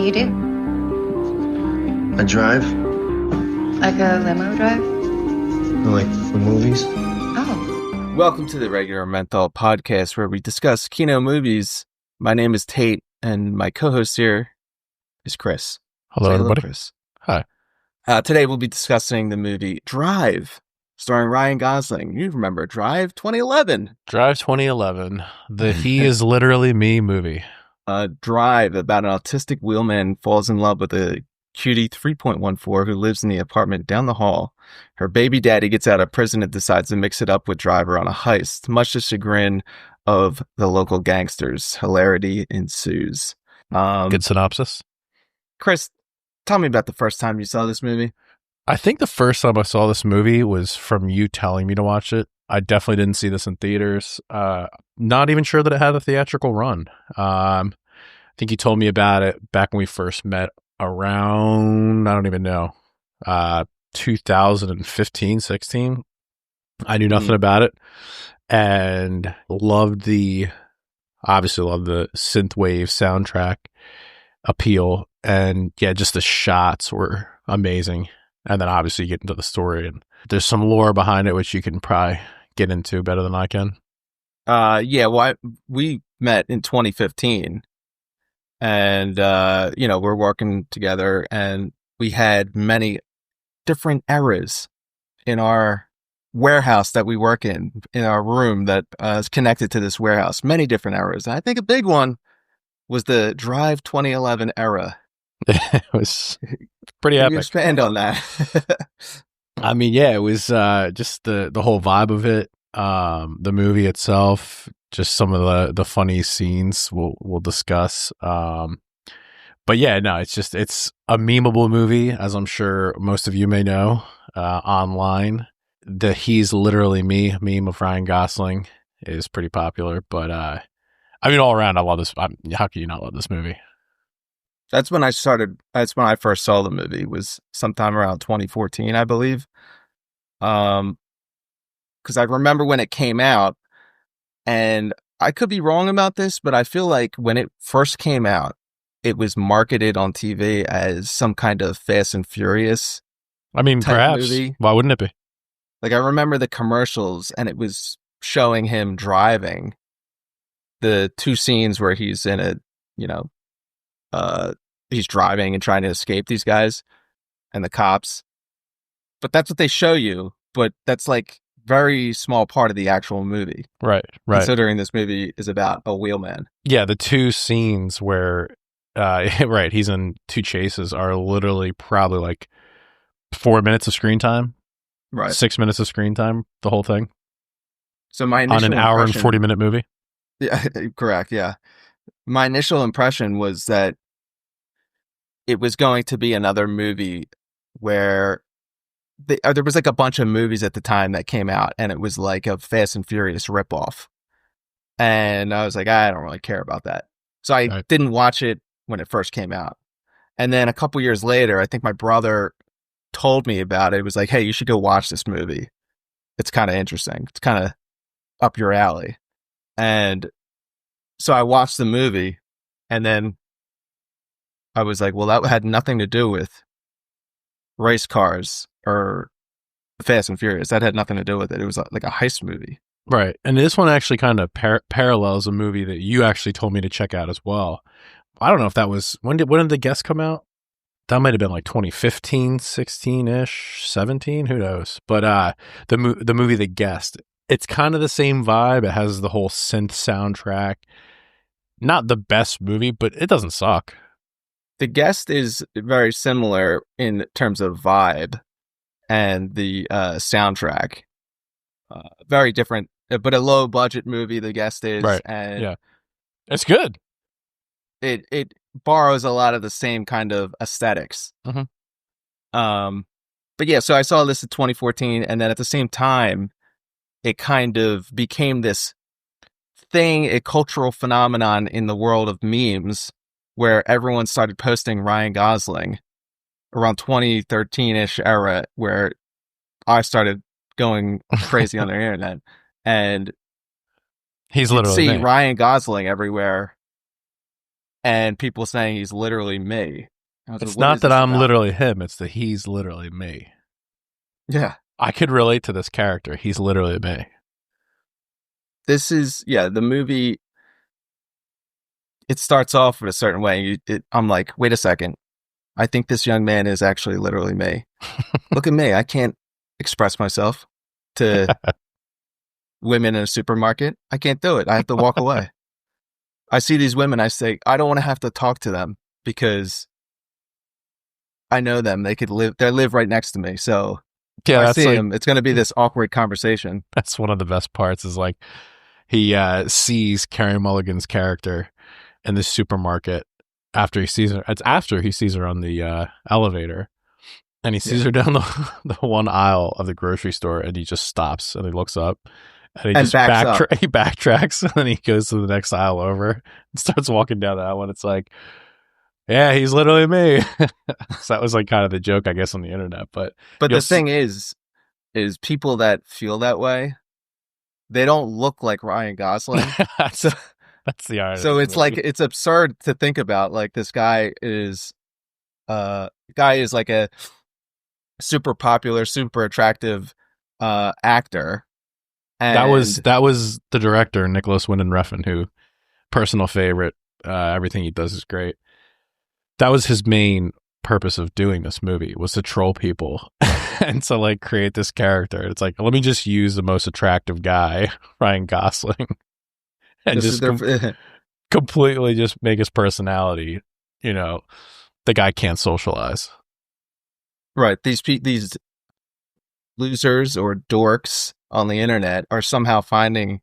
you do? I drive. Like a limo drive? Like for movies. Oh. Welcome to the regular Menthol podcast where we discuss kino movies. My name is Tate, and my co-host here is Chris. Hello, Say everybody. Chris. Hi. Today we'll be discussing the movie Drive, starring Ryan Gosling. You remember Drive 2011. Drive 2011. The He Is Literally Me movie. Drive, about an autistic wheelman falls in love with a cutie 3.14 who lives in the apartment down the hall. Her baby daddy gets out of prison and decides to mix it up with Driver on a heist, much to the chagrin of the local gangsters. Hilarity ensues. Good synopsis. Chris, tell me about the first time you saw this movie. I think the first time I saw this movie was from you telling me to watch it. I definitely didn't see this in theaters. Not even sure that it had a theatrical run. I think you told me about it back when we first met around, I don't even know, 2015, 16. I knew nothing about it and obviously loved the Synthwave soundtrack appeal. And yeah, just the shots were amazing. And then obviously you get into the story and there's some lore behind it, which you can probably get into better than I can. We met in 2015 and, we're working together and we had many different eras in our warehouse that we work in our room that is connected to this warehouse, many different eras. And I think a big one was the Drive 2011 era. It was pretty epic. Can you expand on that? I mean, yeah, it was just the whole vibe of it. The movie itself, just some of the funny scenes we'll discuss. But yeah, no, it's a memeable movie, as I'm sure most of you may know, online. The He's Literally Me meme of Ryan Gosling is pretty popular. But I mean, all around, I love this. How can you not love this movie? That's when I first saw the movie, was sometime around 2014, I believe. Because I remember when it came out, and I could be wrong about this, but I feel like when it first came out, it was marketed on TV as some kind of Fast and Furious. I mean, perhaps. Movie. Why wouldn't it be? Like, I remember the commercials, and it was showing him driving. The two scenes where he's in he's driving and trying to escape these guys and the cops. But that's what they show you. But that's like very small part of the actual movie. Right. Considering this movie is about a wheelman. Yeah, the two scenes where, right, he's in two chases are literally probably like 4 minutes of screen time. Right. 6 minutes of screen time, the whole thing. So my initial on an hour and 40-minute movie. Yeah, correct. Yeah. My initial impression was that it was going to be another movie where there was like a bunch of movies at the time that came out and it was like a Fast and Furious ripoff. And I was like, I don't really care about that. So I didn't watch it when it first came out. And then a couple years later, I think my brother told me about it. It was like, hey, you should go watch this movie. It's kind of interesting. It's kind of up your alley. And so I watched the movie and then I was like, well, that had nothing to do with race cars or Fast and Furious. That had nothing to do with it. It was like a heist movie. Right. And this one actually kind of parallels a movie that you actually told me to check out as well. I don't know if that was, when did The Guest come out? That might have been like 2015, 16-ish, 17, who knows? But the movie The Guest, it's kind of the same vibe. It has the whole synth soundtrack. Not the best movie, but it doesn't suck. The Guest is very similar in terms of vibe and the soundtrack. Very different, but a low budget movie. The Guest is, right? And yeah, it's good. It borrows a lot of the same kind of aesthetics. Mm-hmm. But yeah, so I saw this in 2014, and then at the same time, it kind of became this thing, a cultural phenomenon in the world of memes, where everyone started posting Ryan Gosling around 2013-ish era, where I started going crazy on the internet, and he's literally see Ryan Gosling everywhere. and people saying he's literally me. I was It's like, what not is that this I'm about? literally him. It's that he's literally me. Yeah. I could relate to this character. He's literally me. This is, the movie, it starts off in a certain way. I'm like, wait a second. I think this young man is actually literally me. Look at me. I can't express myself to women in a supermarket. I can't do it. I have to walk away. I see these women. I say, I don't want to have to talk to them because I know them. They live right next to me. So if Yeah, I that's see like them, it's going to be this awkward conversation. that's one of the best parts. Is like he sees Carey Mulligan's character in the supermarket after he sees her. It's after he sees her on the elevator, and he sees her down the one aisle of the grocery store, and he just stops and he looks up. And he And just backs up. he backtracks, and then he goes to the next aisle over and starts walking down that one. It's like, yeah, he's literally me. So that was like kind of the joke, I guess, on the internet. But But you'll the thing is people that feel that way, they don't look like Ryan Gosling. that's the irony. So it's like, it's absurd to think about. Like, this guy is like a super popular, super attractive actor. And that was the director, Nicolas Winding Refn, who personal favorite. Everything he does is great. That was his main purpose of doing this movie, was to troll people and to like create this character. It's like, let me just use the most attractive guy, Ryan Gosling, and just completely just make his personality, the guy can't socialize. Right. These losers or dorks on the internet are somehow finding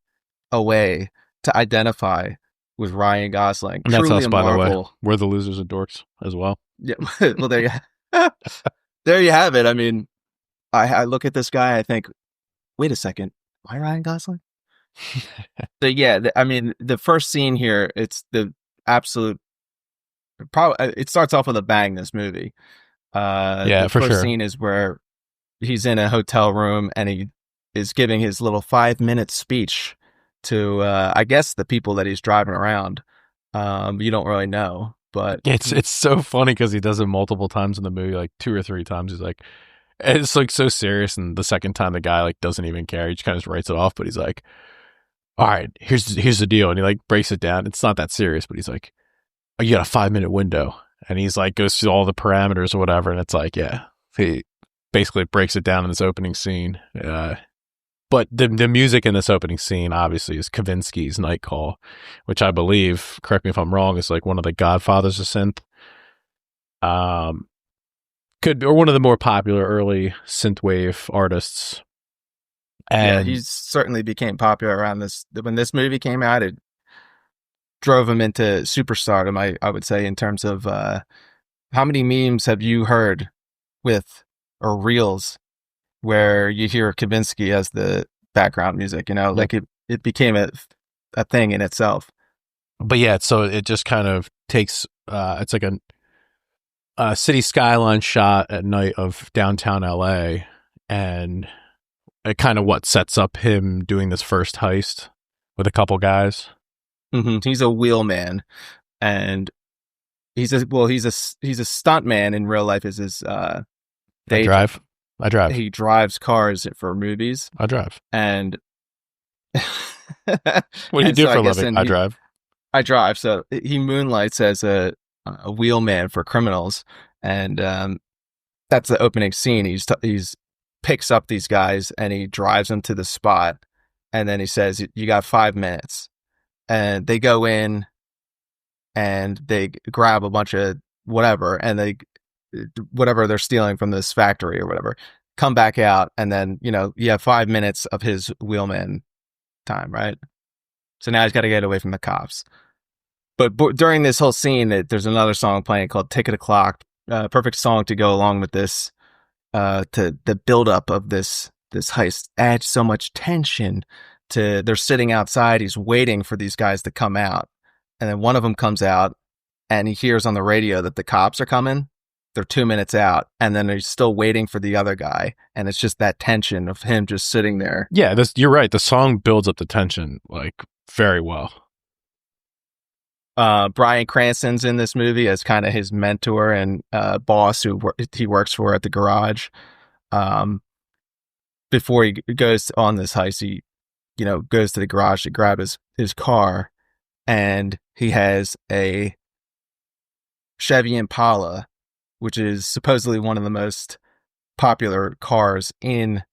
a way to identify with Ryan Gosling. And that's Truly us, by the way. marvel. We're the losers and dorks as well. Yeah. Well, there you have it. I mean, I look at this guy, I think, wait a second, am I Ryan Gosling? So yeah, I mean, the first scene here, it's the absolute. It starts off with a bang. This movie. The for first sure. scene is where he's in a hotel room and he is giving his little 5-minute speech to, I guess, the people that he's driving around. You don't really know, but it's so funny because he does it multiple times in the movie, like 2 or 3 times. He's like, it's like so serious, and the second time the guy like doesn't even care. He just kind of writes it off, but he's like, all right, here's the deal, and he like breaks it down. It's not that serious, but he's like, oh, you got a 5-minute window, and he's like goes through all the parameters or whatever, and it's like, yeah, he basically breaks it down in this opening scene. But the music in this opening scene obviously is Kavinsky's Night Call, which I believe, correct me if I'm wrong, is like one of the godfathers of synth. Or one of the more popular early synthwave artists. And he certainly became popular around this. When this movie came out, it drove him into superstardom, I would say, in terms of how many memes have you heard with, or reels, where you hear Kavinsky as the background music, like it became a thing in itself. But yeah, so it just kind of takes, it's like a city skyline shot at night of downtown LA, and it kind of what sets up him doing this first heist with a couple guys. Mm-hmm. He's a wheelman, and he's a stunt man in real life. Is his I drive. He drives cars for movies. I drive. And what do you do for a living? I drive. I drive. So he moonlights as a wheelman for criminals, and that's the opening scene. He's picks up these guys and he drives them to the spot, and then he says, "You got 5 minutes," and they go in and they grab a bunch of whatever, and whatever they're stealing from this factory or whatever, come back out, and then you have 5 minutes of his wheelman time, right? So now he's got to get away from the cops. But during this whole scene, there's another song playing called "Tick of the Clock," perfect song to go along with this, to the buildup of this heist. Adds so much tension to. They're sitting outside. He's waiting for these guys to come out, and then one of them comes out, and he hears on the radio that the cops are coming. They're 2 minutes out, and then he's still waiting for the other guy, and it's just that tension of him just sitting there. Yeah, you're right. The song builds up the tension like very well. Bryan Cranston's in this movie as kind of his mentor and boss who he works for at the garage. Before he goes on this heist, he goes to the garage to grab his car, and he has a Chevy Impala, which is supposedly one of the most popular cars in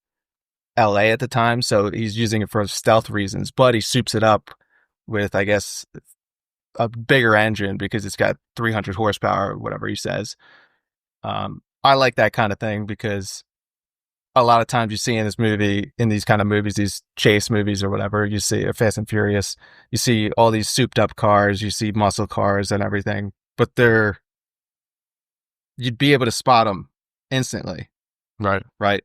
LA at the time. So he's using it for stealth reasons, but he soups it up with, I guess, a bigger engine because it's got 300 horsepower, whatever he says. I like that kind of thing because a lot of times you see in these kind of movies, these chase movies or whatever, you see Fast and Furious, you see all these souped up cars, you see muscle cars and everything, but you'd be able to spot them instantly. Right.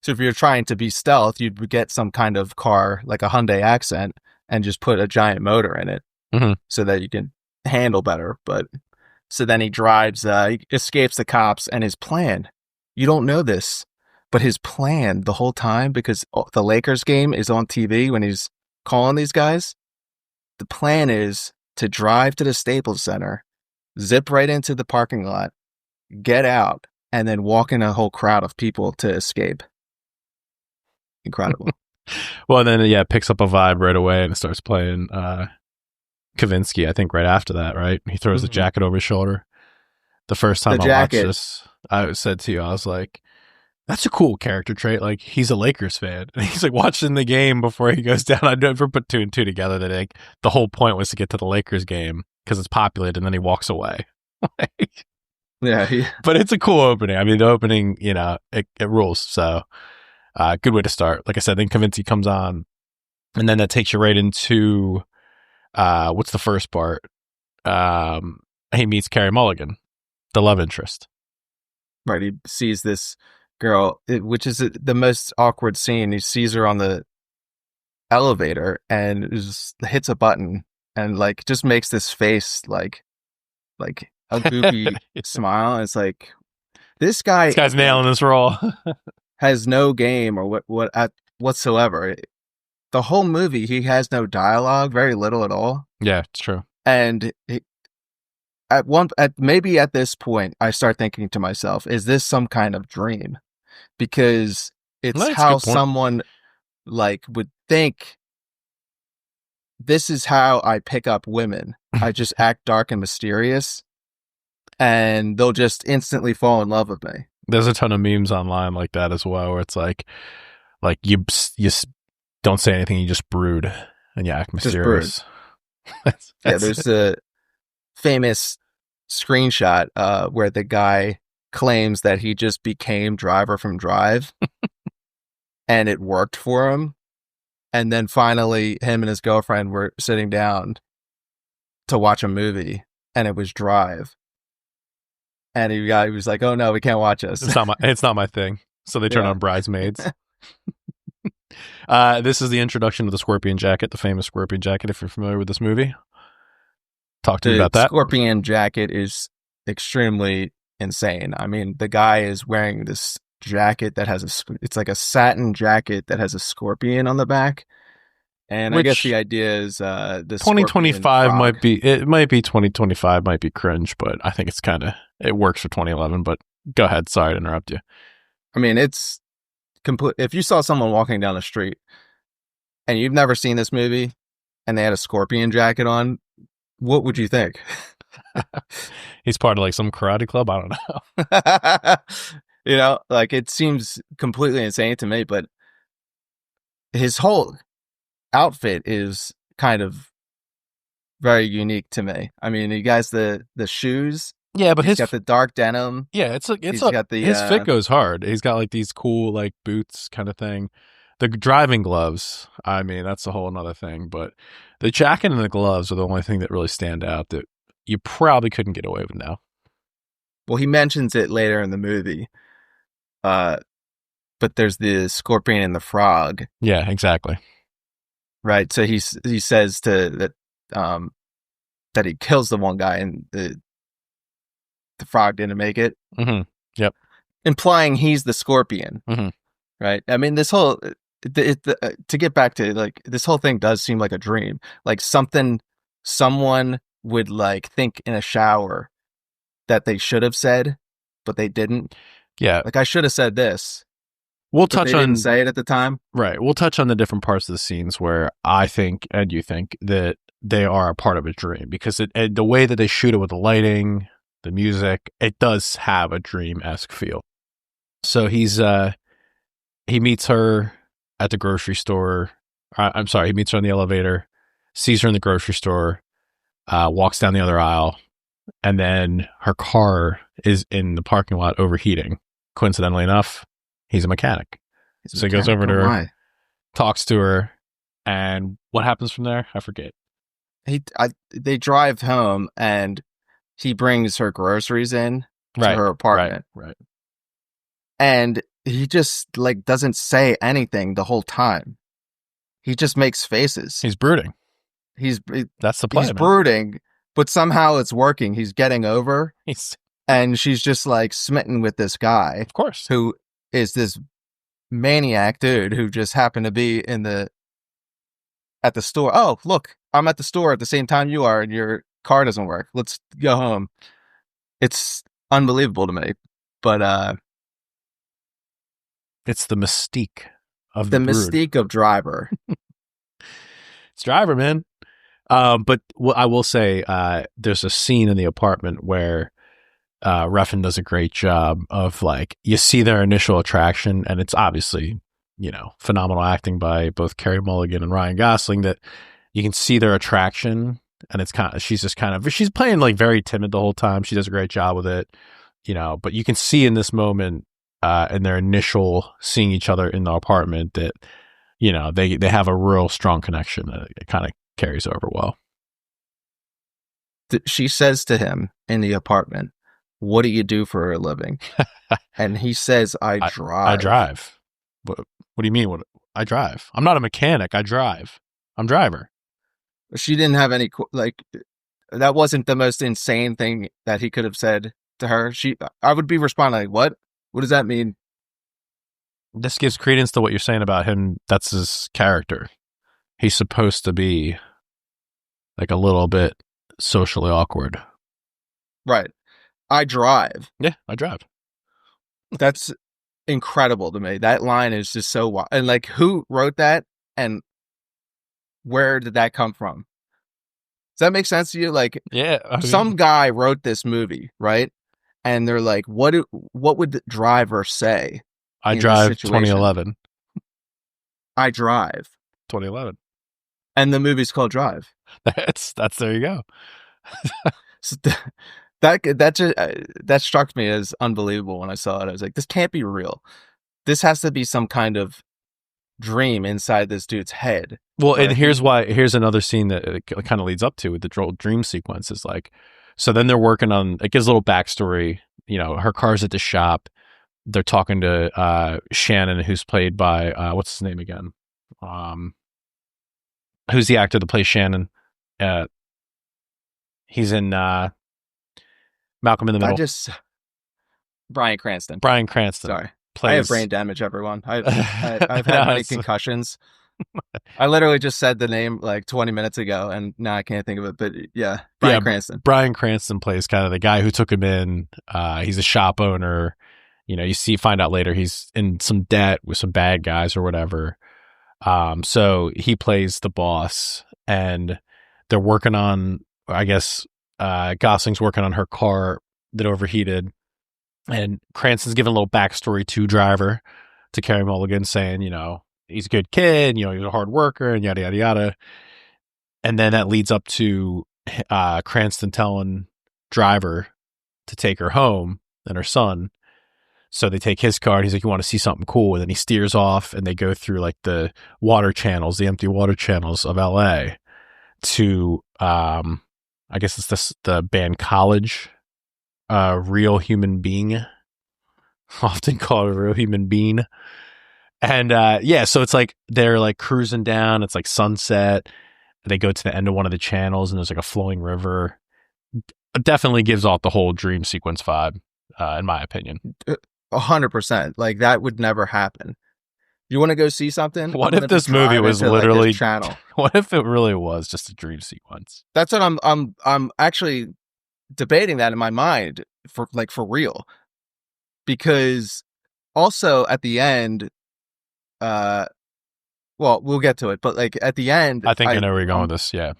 So if you're trying to be stealth, you'd get some kind of car like a Hyundai Accent and just put a giant motor in it so that you can handle better. But so then he drives, he escapes the cops, and his plan, you don't know this, but his plan the whole time, because the Lakers game is on TV when he's calling these guys, the plan is to drive to the Staples Center, zip right into the parking lot, get out, and then walk in a whole crowd of people to escape. Incredible. Well, then, it picks up a vibe right away, and it starts playing Kavinsky, I think, right after that, right? He throws the jacket over his shoulder. The first time I watched this, I said to you, I was like, that's a cool character trait. Like, he's a Lakers fan. And he's like watching the game before he goes down. I never put two and two together that like, the whole point was to get to the Lakers game because it's populated, and then he walks away. Yeah. But it's a cool opening. I mean, the opening, it rules. So, good way to start. Like I said, then Kavinsky comes on, and then that takes you right into what's the first part? He meets Carey Mulligan, the love interest. Right. He sees this girl, which is the most awkward scene. He sees her on the elevator and just hits a button and like just makes this face like a goofy smile. It's like this guy's nailing this role. Has no game or whatsoever. The whole movie, he has no dialogue, very little at all. Yeah, it's true. And maybe at this point, I start thinking to myself, is this some kind of dream? Because it's how someone would think, this is how I pick up women. I just act dark and mysterious, and they'll just instantly fall in love with me. There's a ton of memes online like that as well, where it's like you don't say anything, you just brood and you act mysterious. There's a famous screenshot where the guy claims that he just became Driver from Drive and it worked for him. And then finally, him and his girlfriend were sitting down to watch a movie, and it was Drive. And he was like, "Oh no, we can't watch this. It's not my thing." So they turn on Bridesmaids. This is the introduction to the Scorpion jacket, the famous Scorpion jacket. If you're familiar with this movie, talk to me about that. The Scorpion jacket is extremely insane. I mean, the guy is wearing this jacket that has it's like a satin jacket that has a scorpion on the back. And I guess the idea is this 2025 might be 2025 might be cringe, but I think it works for 2011. But go ahead, sorry to interrupt you. I mean, it's complete. If you saw someone walking down the street and you've never seen this movie and they had a scorpion jacket on, what would you think? He's part of like some karate club. I don't know. It seems completely insane to me, but his whole outfit is kind of very unique to me. I mean, he has the shoes. Yeah, but he's got the dark denim. Yeah, his fit goes hard. He's got like these cool like boots kind of thing. The driving gloves, I mean, that's a whole another thing. But the jacket and the gloves are the only thing that really stand out that you probably couldn't get away with now. Well, he mentions it later in the movie. But there's the scorpion and the frog. Yeah, exactly. Right. So he says that he kills the one guy and the frog didn't make it. Mm-hmm. Yep. Implying he's the scorpion. Mm-hmm. Right. I mean, this whole to get back to like this whole thing does seem like a dream. Like someone would like think in a shower that they should have said, but they didn't. Yeah. Like I should have said this. We'll But touch they on didn't say it at the time. Right. We'll touch on the different parts of the scenes where I think, and you think, that they are a part of a dream, because the way that they shoot it with the lighting, the music, it does have a dream-esque feel. So he meets her at the grocery store. I'm sorry, he meets her in the elevator, sees her in the grocery store, walks down the other aisle, and then her car is in the parking lot overheating. Coincidentally enough, he's a mechanic. So he goes over to her, talks to her, and what happens from there? I forget. They drive home, and he brings her groceries in to her apartment. Right. And he just like doesn't say anything the whole time. He just makes faces. He's brooding. That's the plan. He's brooding, but somehow it's working. He's getting over. And she's just like smitten with this guy. Of course. Who is this maniac dude who just happened to be at the store. Oh, look, I'm at the store at the same time you are and your car doesn't work. Let's go home. It's unbelievable to me. But it's the mystique of the mystique of Driver. It's Driver, man. But I will say, there's a scene in the apartment where Refn does a great job of, like, you see their initial attraction, and it's obviously, phenomenal acting by both Carey Mulligan and Ryan Gosling, that you can see their attraction, and it's she's playing like very timid the whole time. She does a great job with it, but you can see in this moment, in their initial seeing each other in the apartment, that, they have a real strong connection. It kind of carries over well. She says to him in the apartment, "What do you do for a living?" And he says, I drive. I drive. What do you mean? I drive. I'm not a mechanic. I drive. I'm driver. She didn't have any, like, that wasn't the most insane thing that he could have said to her. I would be responding like, what? What does that mean? This gives credence to what you're saying about him. That's his character. He's supposed to be like a little bit socially awkward. Right. I drive. Yeah, I drive. That's incredible to me. That line is just so wild. And like, who wrote that? And where did that come from? Does that make sense to you? Like, yeah, some guy wrote this movie, right? And they're like, what would the Driver say? I drive 2011. I drive 2011. And the movie's called Drive. That's there you go. So that struck me as unbelievable when I saw it. I was like, this can't be real. This has to be some kind of dream inside this dude's head. Well, and here's another scene that it kind of leads up to with the dream sequence is like, so then they're working on, it gives a little backstory. Her car's at the shop. They're talking to Shannon, who's played by, what's his name again? Who's the actor that plays Shannon? He's in Malcolm in the Middle. Brian Cranston. Sorry. I have brain damage, everyone. I've had many concussions. I literally just said the name like 20 minutes ago, and now I can't think of it. But yeah, Bryan Cranston. Bryan Cranston plays kind of the guy who took him in. He's a shop owner. Find out later he's in some debt with some bad guys or whatever. So he plays the boss, and they're working on, I guess, Gosling's working on her car that overheated, and Cranston's giving a little backstory to Driver, to Carey Mulligan, saying, he's a good kid, he's a hard worker, and yada, yada, yada. And then that leads up to Cranston telling Driver to take her home and her son. So they take his car, and he's like, you want to see something cool? And then he steers off, and they go through like the water channels, the empty water channels of LA to, I guess it's the band College, Real Human Being, often called a Real Human Being. And so it's like they're like cruising down. It's like sunset. They go to the end of one of the channels, and there's like a flowing river. It definitely gives off the whole dream sequence vibe, in my opinion. 100%. Like, that would never happen. You want to go see something? What if this movie was literally channel? What if it really was just a dream sequence? That's what I'm actually debating that in my mind for real, because also at the end, well, we'll get to it, but like at the end, I think I know where you're going with this. Yeah.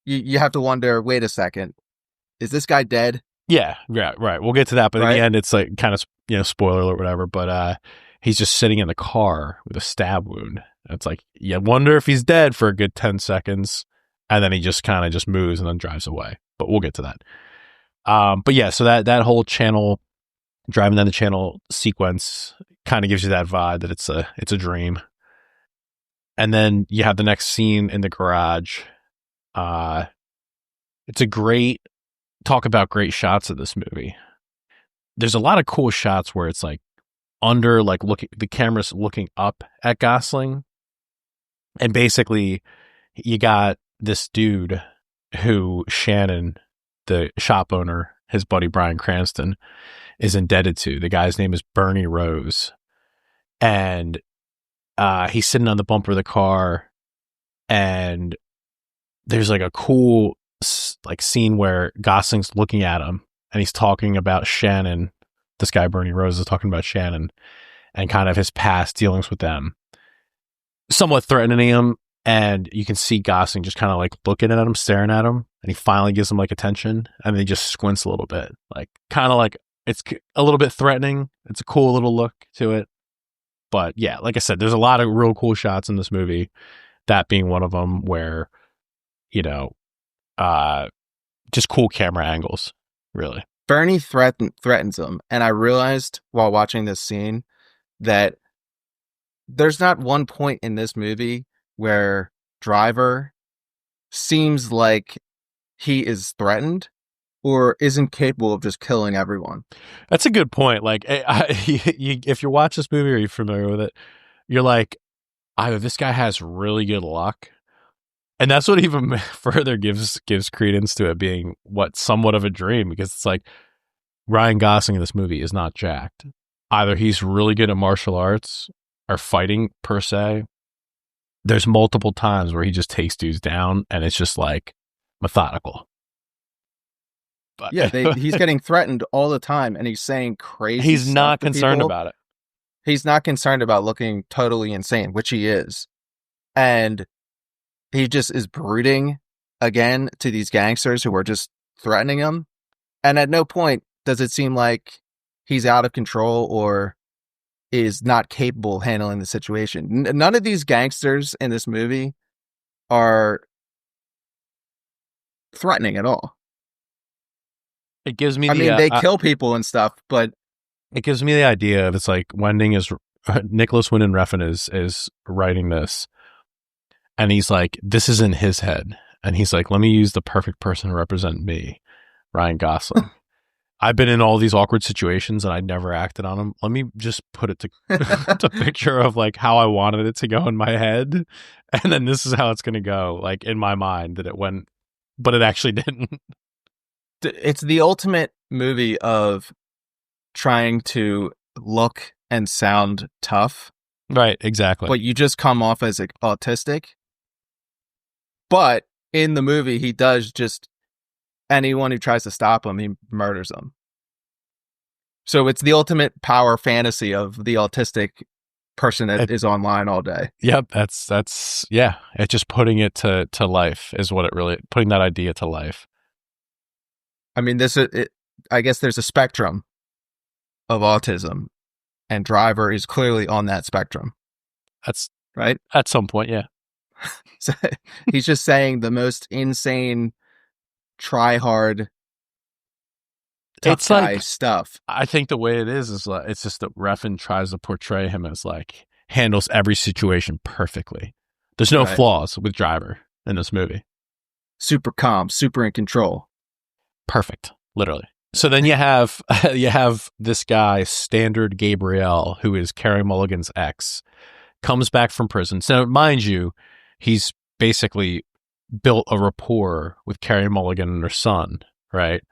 You have to wonder, wait a second, is this guy dead? Yeah, right. We'll get to that, but in the end, it's like kind of spoiler alert, whatever. But he's just sitting in the car with a stab wound. It's like you wonder if he's dead for a good 10 seconds, and then he just kind of just moves and then drives away. But we'll get to that. But yeah, so that whole channel driving down the channel sequence kind of gives you that vibe that it's a dream. And then you have the next scene in the garage. It's a great talk about great shots of this movie. There's a lot of cool shots where it's like under, like the camera's looking up at Gosling, and basically you got this dude who Shannon, the shop owner, his buddy Bryan Cranston, is indebted to. The guy's name is Bernie Rose, and he's sitting on the bumper of the car, and there's like a cool like scene where Gosling's looking at him and he's talking about Shannon. This guy Bernie Rose is talking about Shannon and kind of his past dealings with them, somewhat threatening him. And you can see Gosling just kind of like looking at him, staring at him, and he finally gives him like attention, and then he just squints a little bit, like kind of like it's a little bit threatening. It's a cool little look to it. But yeah, like I said, there's a lot of real cool shots in this movie, that being one of them, where just cool camera angles, really. Bernie threatens him, and I realized while watching this scene that there's not one point in this movie where Driver seems like he is threatened or isn't capable of just killing everyone. That's a good point. Like, if you watch this movie or you're familiar with it, you're like, either this guy has really good luck, and that's what even further gives credence to it being somewhat of a dream, because it's like Ryan Gosling in this movie is not jacked. Either he's really good at martial arts or fighting per se. There's multiple times where he just takes dudes down, and it's just like methodical. But yeah, he's getting threatened all the time, and he's saying crazy. He's stuff not to concerned people. about it. He's not concerned about looking totally insane, which he is, and he just is brooding again to these gangsters who are just threatening him. And at no point does it seem like he's out of control or is not capable of handling the situation. None of these gangsters in this movie are threatening at all. It gives me they kill people and stuff, but it gives me the idea of, it's like Nicolas Winding Refn is writing this, and he's like, this is in his head, and he's like, let me use the perfect person to represent me, Ryan Gosling. I've been in all these awkward situations and I never acted on them. Let me just put it to picture of like how I wanted it to go in my head, and then this is how it's going to go, like in my mind, that it went, but it actually didn't. It's the ultimate movie of trying to look and sound tough. Right, exactly. But you just come off as autistic. But in the movie, he does just, anyone who tries to stop him, he murders them. So it's the ultimate power fantasy of the autistic person that is online all day. Yep, that's yeah. It's just putting it to life is what it really, putting that idea to life. I mean, I guess there's a spectrum of autism, and Driver is clearly on that spectrum. That's right. At some point, yeah. So he's just saying the most insane, try hard, tough guy stuff. I think the way it is like, it's just that Refn tries to portray him as like handles every situation perfectly. There's no flaws with Driver in this movie. Super calm, super in control. Perfect, literally. So then you have this guy, Standard Gabriel, who is Carey Mulligan's ex, comes back from prison. So mind you, he's basically built a rapport with Carey Mulligan and her son, right?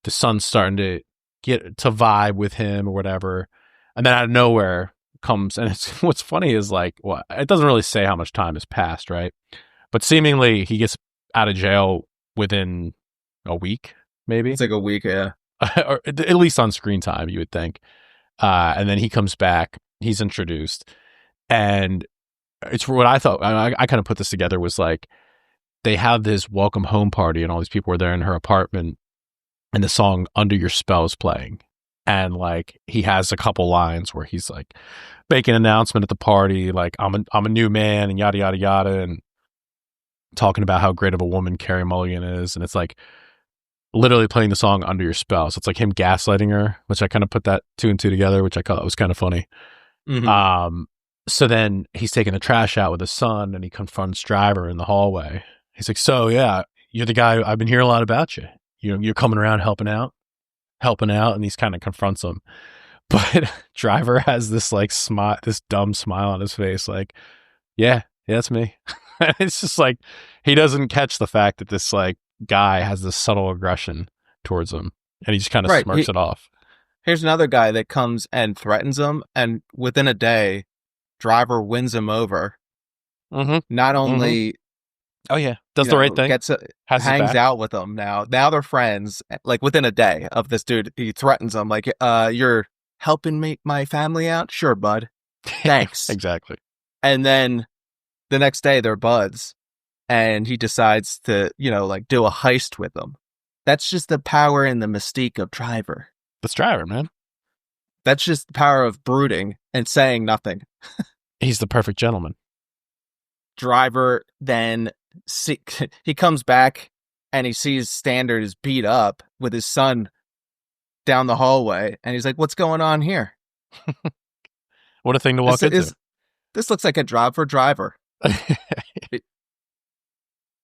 The son's starting to get to vibe with him or whatever. And then out of nowhere comes, and it's, what's funny is like, well, it doesn't really say how much time has passed, right? But seemingly he gets out of jail within a week, maybe. It's like a week, yeah. Or at least on screen time, you would think. And then he comes back, he's introduced, and it's what I thought. I kind of put this together was like, they have this welcome home party and all these people were there in her apartment, and the song Under Your Spell is playing. And like, he has a couple lines where he's like making an announcement at the party, like, I'm a new man and yada, yada, yada. And talking about how great of a woman Carrie Mulligan is. And it's like literally playing the song Under Your Spell. So it's like him gaslighting her, which I kind of put that 2 and 2 together, which I thought was kind of funny. Mm-hmm. So then he's taking the trash out with his son and he confronts Driver in the hallway. He's like, so yeah, you're the guy, I've been hearing a lot about you. You're coming around helping out. And he's kind of confronts him. But Driver has this like smile, this dumb smile on his face. Like, yeah, that's me. It's just like, he doesn't catch the fact that this like guy has this subtle aggression towards him, and he just kind of smirks it off. Here's another guy that comes and threatens him, and within a day, Driver wins him over. Mm-hmm. Not only, oh yeah, does the right thing, hangs out with him now. Now they're friends. Like within a day of this dude, he threatens him like, "You're helping my family out? Sure, bud. Thanks." Exactly. And then the next day they're buds, and he decides to, like do a heist with them. That's just the power and the mystique of Driver. That's Driver, man. That's just the power of brooding and saying nothing. He's the perfect gentleman. Driver then he comes back and he sees Standard is beat up with his son down the hallway, and he's like, "What's going on here?" What a thing to walk into. This looks like a job for Driver.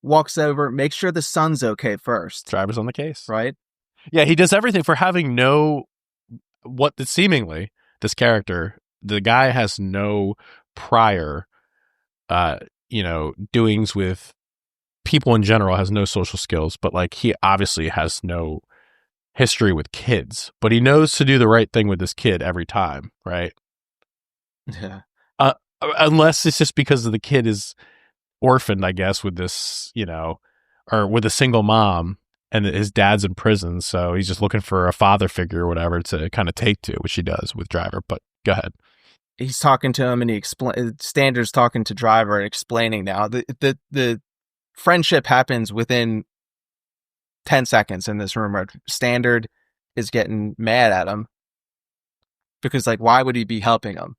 Walks over, makes sure the son's okay first. Driver's on the case, right? Yeah, he does everything for having seemingly this character. The guy has no prior, doings with people in general. Has no social skills, but like he obviously has no history with kids. But he knows to do the right thing with this kid every time, right? Yeah. Unless it's just because the kid is orphaned, I guess, with this, or with a single mom, and his dad's in prison, so he's just looking for a father figure or whatever to kind of take to, which he does with Driver. But go ahead. He's talking to him, and Standard's talking to Driver and explaining now. The friendship happens within 10 seconds in this room where Standard is getting mad at him because, like, why would he be helping him?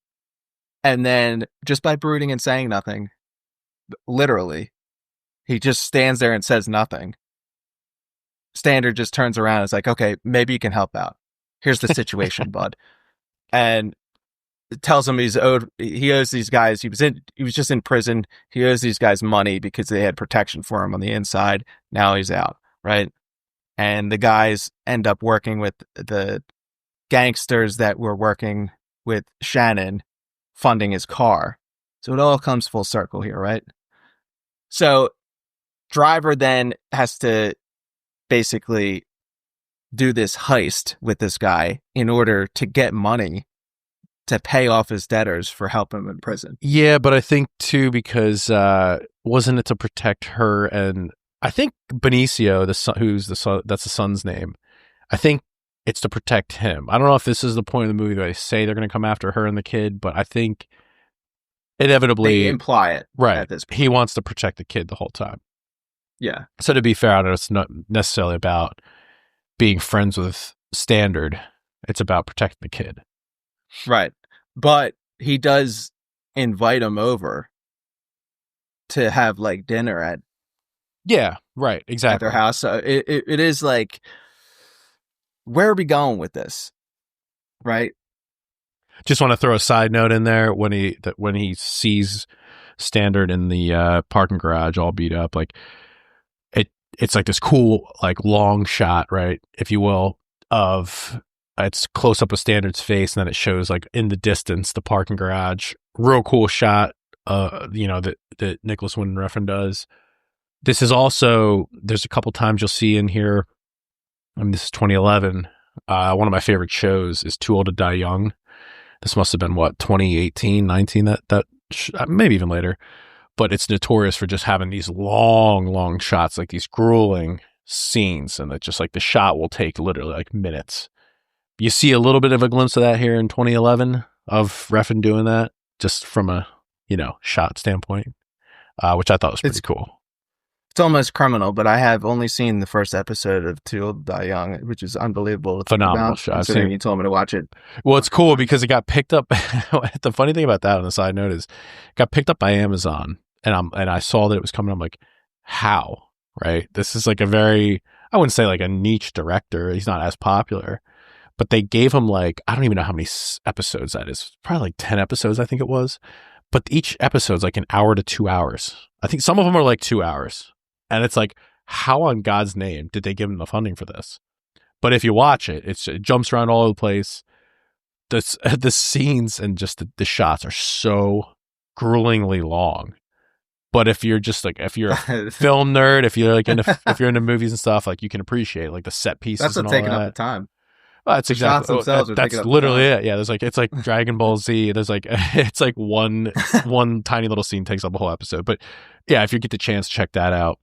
And then just by brooding and saying nothing, literally, he just stands there and says nothing. Standard just turns around and is like, "Okay, maybe you can help out. Here's the situation, bud." And tells him he owes these guys. He was just in prison. He owes these guys money because they had protection for him on the inside. Now he's out, right? And the guys end up working with the gangsters that were working with Shannon, funding his car. So it all comes full circle here, right? So Driver then has to basically do this heist with this guy in order to get money to pay off his debtors for helping him in prison. Yeah, but I think too, because wasn't it to protect her? And I think Benicio, that's the son's name. I think it's to protect him. I don't know if this is the point of the movie that they say they're going to come after her and the kid, but I think inevitably they imply it. Right. At this point. He wants to protect the kid the whole time. Yeah. So to be fair, I know it's not necessarily about being friends with Standard. It's about protecting the kid. Right. But he does invite him over to have like dinner at. Yeah, right. Exactly. At their house. So it is like, where are we going with this? Right. Just want to throw a side note in there when he sees Standard in the parking garage all beat up, like it's like this cool like long shot, right, if you will, of it's close up of Standard's face, and then it shows like in the distance the parking garage. Real cool shot, that Nicolas Winding Refn does. This is also, there's a couple times you'll see in here. I mean, this is 2011. One of my favorite shows is Too Old to Die Young. This must have been 2018, 19, maybe even later. but it's notorious for just having these long shots, like these grueling scenes, and that just like the shot will take literally like minutes. You see a little bit of a glimpse of that here in 2011 of Refn doing that, just from a shot standpoint, which I thought was pretty cool. It's almost criminal, but I have only seen the first episode of Too Old to Die Young, which is unbelievable. Phenomenal show. Considering you told me to watch it. Well, it's cool because it got picked up. The funny thing about that on the side note is it got picked up by Amazon, and I saw that it was coming. I'm like, how? Right? This is like a very, I wouldn't say like a niche director. He's not as popular, but they gave him like, I don't even know how many episodes that is. Probably like 10 episodes, I think it was. But each episode's like an hour to 2 hours. I think some of them are like 2 hours. And it's like, how on God's name did they give him the funding for this? But if you watch it, it jumps around all over the place. The scenes and just the shots are so gruelingly long. But if you're just like, if you're a film nerd, if you're like if you're into movies and stuff, like you can appreciate like the set pieces. That's and what's all taking that. up the time. Well, that's exactly that's literally it. Yeah, there's like it's like Dragon Ball Z. There's like it's like one tiny little scene takes up a whole episode. But yeah, if you get the chance, check that out.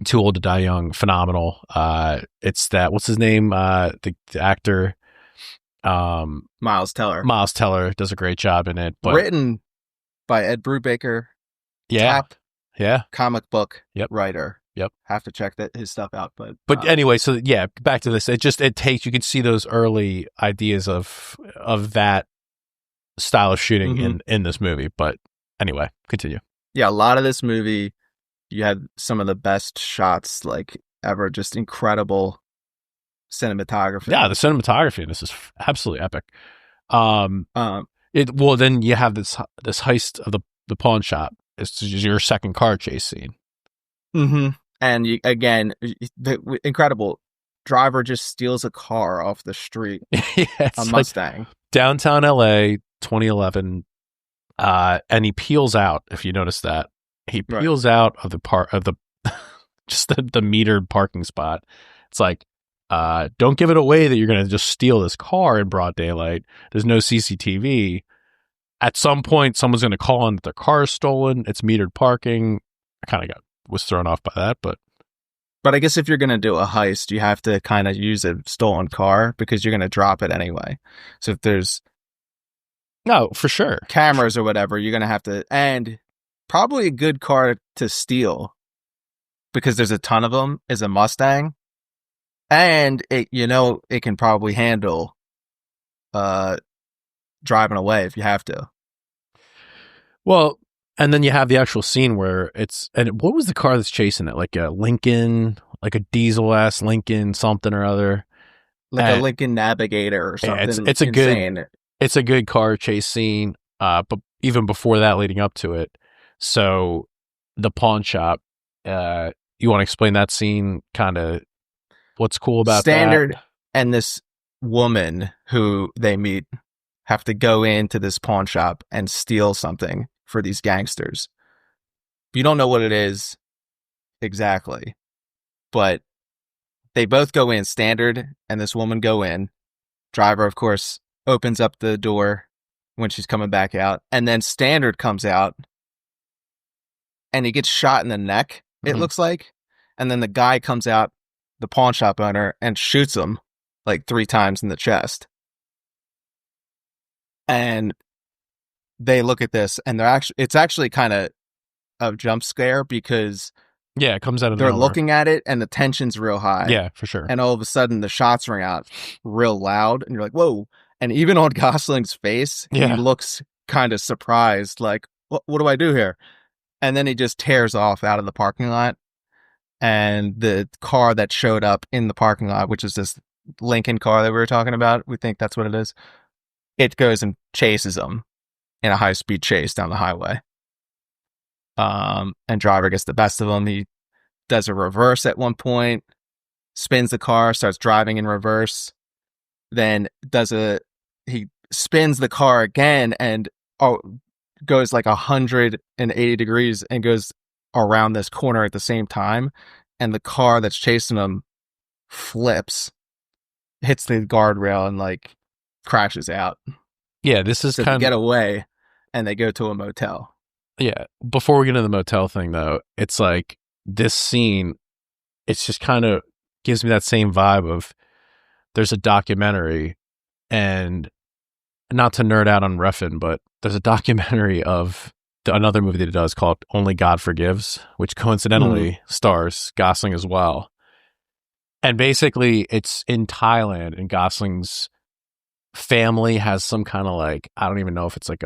Too Old to Die Young, phenomenal. It's that, what's his name? The actor, Miles Teller. Miles Teller does a great job in it. But written by Ed Brubaker. Yeah, yeah. Comic book writer. Yep. Have to check his stuff out. But anyway, so yeah, back to this. It takes, you can see those early ideas of that style of shooting in this movie. But anyway, continue. Yeah, a lot of this movie, you had some of the best shots like ever, just incredible cinematography. Yeah, the cinematography in this is absolutely epic. Then you have this heist of the pawn shop. It's your second car chase scene. Mm-hmm. And incredible. Driver just steals a car off the street. Yeah, a Mustang. Like downtown LA, 2011. And he peels out, if you notice that. He peels out of the just the metered parking spot. It's like, don't give it away that you're going to just steal this car in broad daylight. There's no CCTV. At some point, someone's going to call in that their car is stolen. It's metered parking. I kind of was thrown off by that, but I guess if you're going to do a heist, you have to kind of use a stolen car because you're going to drop it anyway. So if there's for sure cameras or whatever, you're going to have to, and probably a good car to steal because there's a ton of them is a Mustang, and it can probably handle driving away if you have to. Well, and then you have the actual scene where what was the car that's chasing it? Like a Lincoln, like a diesel-ass Lincoln something or other. Like a Lincoln Navigator or something. It's a good car chase scene, but even before that, leading up to it. So the pawn shop, you want to explain that scene, kind of what's cool about Standard, that? And this woman who they meet have to go into this pawn shop and steal something for these gangsters. You don't know what it is exactly, but they both go in. Standard and this woman go in. Driver, of course, opens up the door when she's coming back out, and then Standard comes out and he gets shot in the neck, it looks like, and then the guy comes out, the pawn shop owner, and shoots him like 3 times in the chest. And they look at this, and it's actually kind of a jump scare because it comes out of they're nowhere. looking at it and the tension's real high. Yeah, for sure. And all of a sudden the shots ring out real loud and you're like, whoa. And even on Gosling's face, he looks kind of surprised, like, what do I do here? And then he just tears off out of the parking lot. And the car that showed up in the parking lot, which is this Lincoln car that we were talking about, we think that's what it is. It goes and chases him in a high-speed chase down the highway. And driver gets the best of him. He does a reverse at one point, spins the car, starts driving in reverse, then he spins the car again and goes like 180 degrees and goes around this corner at the same time. And the car that's chasing him flips, hits the guardrail, and like crashes out. Yeah, this is so kind of get away, and they go to a motel. Yeah. Before we get into the motel thing, though, it's like this scene, it's just kind of gives me that same vibe of there's a documentary, and not to nerd out on Refn, but there's a documentary of another movie that he does called Only God Forgives, which coincidentally stars Gosling as well. And basically, it's in Thailand, and Gosling's family has some kind of like, I don't even know if it's like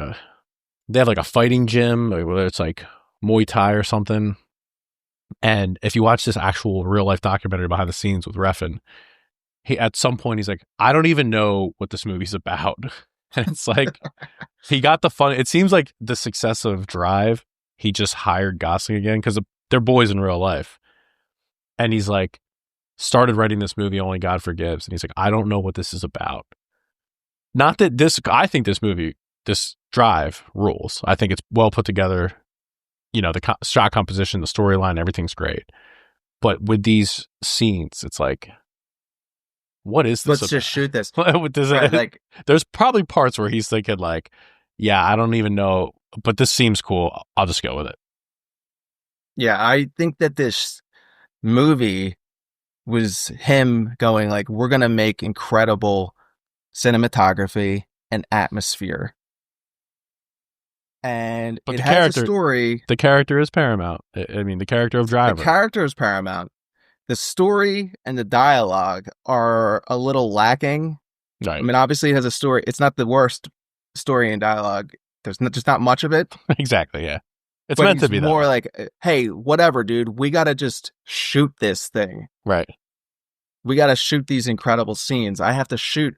they have like a fighting gym, like whether it's like Muay Thai or something. And if you watch this actual real life documentary behind the scenes with Refn, at some point he's like, I don't even know what this movie's about. And it's like, he got the fun. It seems like the success of Drive, he just hired Gosling again because they're boys in real life. And he's like, started writing this movie, Only God Forgives. And he's like, I don't know what this is about. Not that I think this movie, this Drive rules. I think it's well put together. You know, the shot composition, the storyline, everything's great. But with these scenes, it's like, what is this? Let's just shoot this. Like, there's probably parts where he's thinking like, yeah, I don't even know, but this seems cool. I'll just go with it. Yeah, I think that this movie was him going like, we're going to make incredible cinematography and atmosphere. And but it has a story. The character is paramount. I mean, the character of Driver. The character is paramount. The story and the dialogue are a little lacking. Right. I mean, obviously it has a story. It's not the worst story and dialogue. There's just not much of it. Exactly, yeah. It's meant to be that more way. like, hey, whatever, dude. We got to just shoot this thing. Right. We got to shoot these incredible scenes. I have to shoot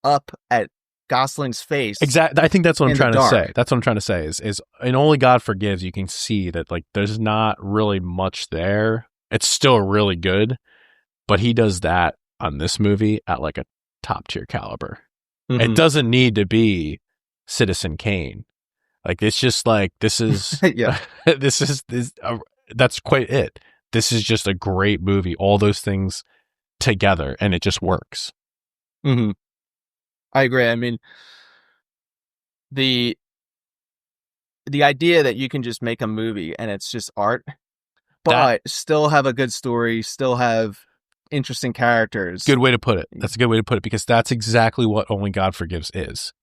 up at Gosling's face. Exactly. I think that's what I'm trying to say. That's what I'm trying to say is in Only God Forgives, you can see that like there's not really much there. It's still really good, but he does that on this movie at like a top tier caliber. Mm-hmm. It doesn't need to be Citizen Kane. Like it's just like this is yeah. That's quite it. This is just a great movie. All those things together, and it just works. Mm-hmm. I agree. I mean, the idea that you can just make a movie and it's just art, but still have a good story, still have interesting characters. Good way to put it. That's a good way to put it, because that's exactly what Only God Forgives is.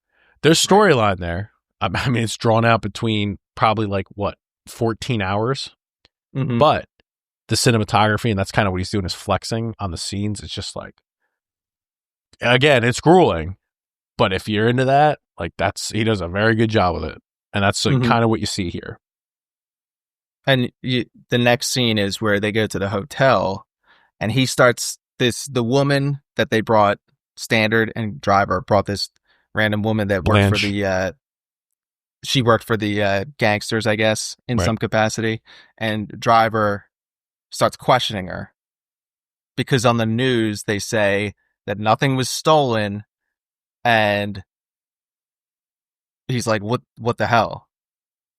There's storyline there. I mean, it's drawn out between probably like 14 hours, but the cinematography, and that's kind of what he's doing, is flexing on the scenes. It's just like, again, it's grueling, but if you're into that, like he does a very good job with it. And that's like kind of what you see here. And the next scene is where they go to the hotel, and he starts the woman that they brought, Standard and Driver brought this random woman that worked for she worked for the gangsters, I guess, in some capacity. And Driver starts questioning her because on the news they say that nothing was stolen, and he's like, what the hell?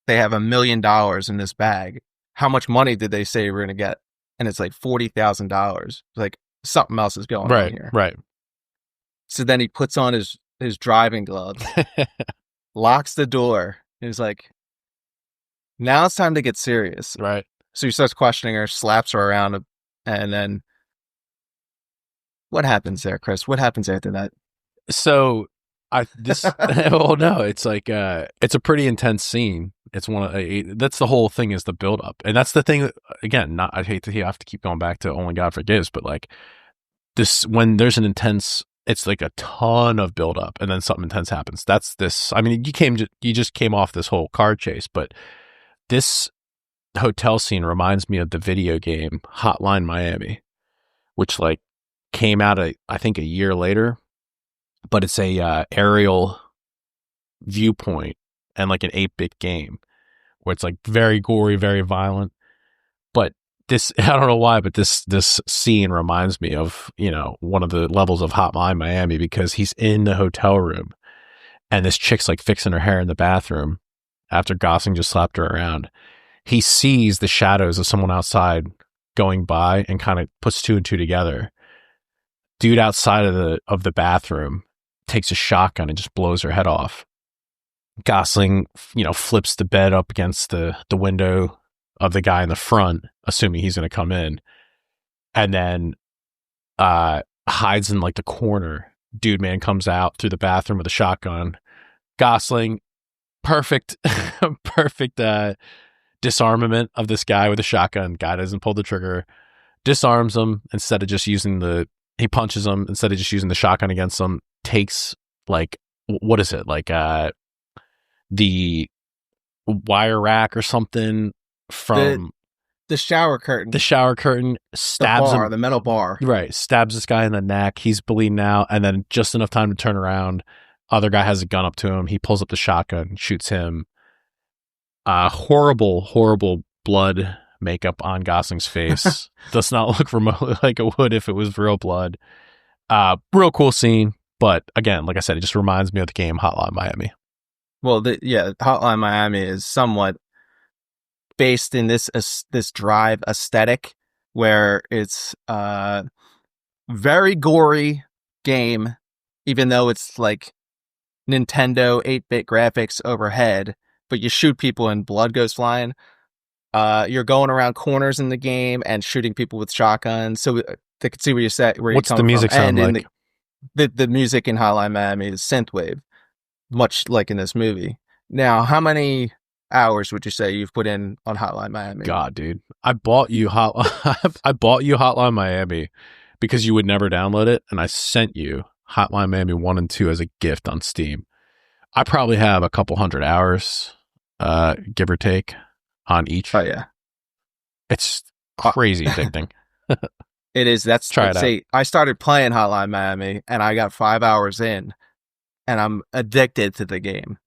They have $1 million in this bag. How much money did they say we're going to get? And it's like $40,000. Like something else is going on here. Right. So then he puts on his driving gloves, locks the door. And he's like, now it's time to get serious. Right. So he starts questioning her, slaps her around. And then what happens there, Chris? What happens after that? So oh no, it's like it's a pretty intense scene. It's that's the whole thing, is the build up, and that's the thing. Again, I hate to have to keep going back to Only God Forgives, but like this, when there's an intense, it's like a ton of build up, and then something intense happens. That's this. I mean, you just came off this whole car chase, but this hotel scene reminds me of the video game Hotline Miami, which like came out I think a year later. But it's a aerial viewpoint and like an 8-bit game where it's like very gory, very violent. But this, I don't know why, but this scene reminds me of, one of the levels of Hotline Miami, because he's in the hotel room and this chick's like fixing her hair in the bathroom after Gosling just slapped her around. He sees the shadows of someone outside going by and kind of puts two and two together. Dude outside of the bathroom takes a shotgun and just blows her head off. Gosling, flips the bed up against the window of the guy in the front, assuming he's going to come in, and then hides in like the corner. Dude man comes out through the bathroom with a shotgun. Gosling, perfect disarmament of this guy with a shotgun. Guy doesn't pull the trigger, disarms him instead of just using he punches him instead of just using the shotgun against him. Takes like, what is it, like the wire rack or something from the shower curtain. Stabs the bar, him, the metal bar. right? Stabs this guy in the neck. He's bleeding out, and then just enough time to turn around. Other guy has a gun up to him. He pulls up the shotgun, shoots him. Horrible blood makeup on Gosling's face. Does not look remotely like it would if it was real blood. Real cool scene, but again, like I said, it just reminds me of the game Hotline Miami. Well, Hotline Miami is somewhat based in this drive aesthetic, where it's very gory game, even though it's like Nintendo 8-bit graphics overhead, but you shoot people and blood goes flying. You're going around corners in the game and shooting people with shotguns, so they can see where you set. What's the music sound like? The music in Hotline Miami is Synthwave, much like in this movie. Now, how many hours would you say you've put in on Hotline Miami? God, dude, I bought you Hotline Miami because you would never download it, and I sent you Hotline Miami 1 and 2 as a gift on Steam. I probably have a couple hundred hours, give or take, on each. Oh yeah, it's crazy addicting. It is. Try it out. I started playing Hotline Miami, and I got 5 hours in, and I'm addicted to the game.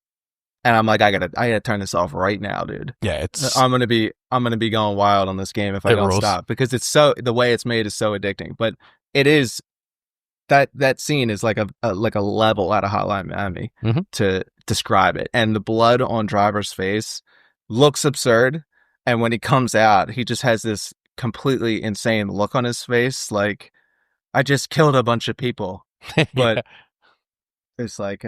And I'm like, I gotta turn this off right now, dude. Yeah, I'm gonna be going wild on this game if I don't stop, because the way it's made is so addicting. But it is that scene is like a level out of Hotline Miami to describe it. And the blood on Driver's face looks absurd, and when he comes out, he just has this completely insane look on his face, like, I just killed a bunch of people. But it's like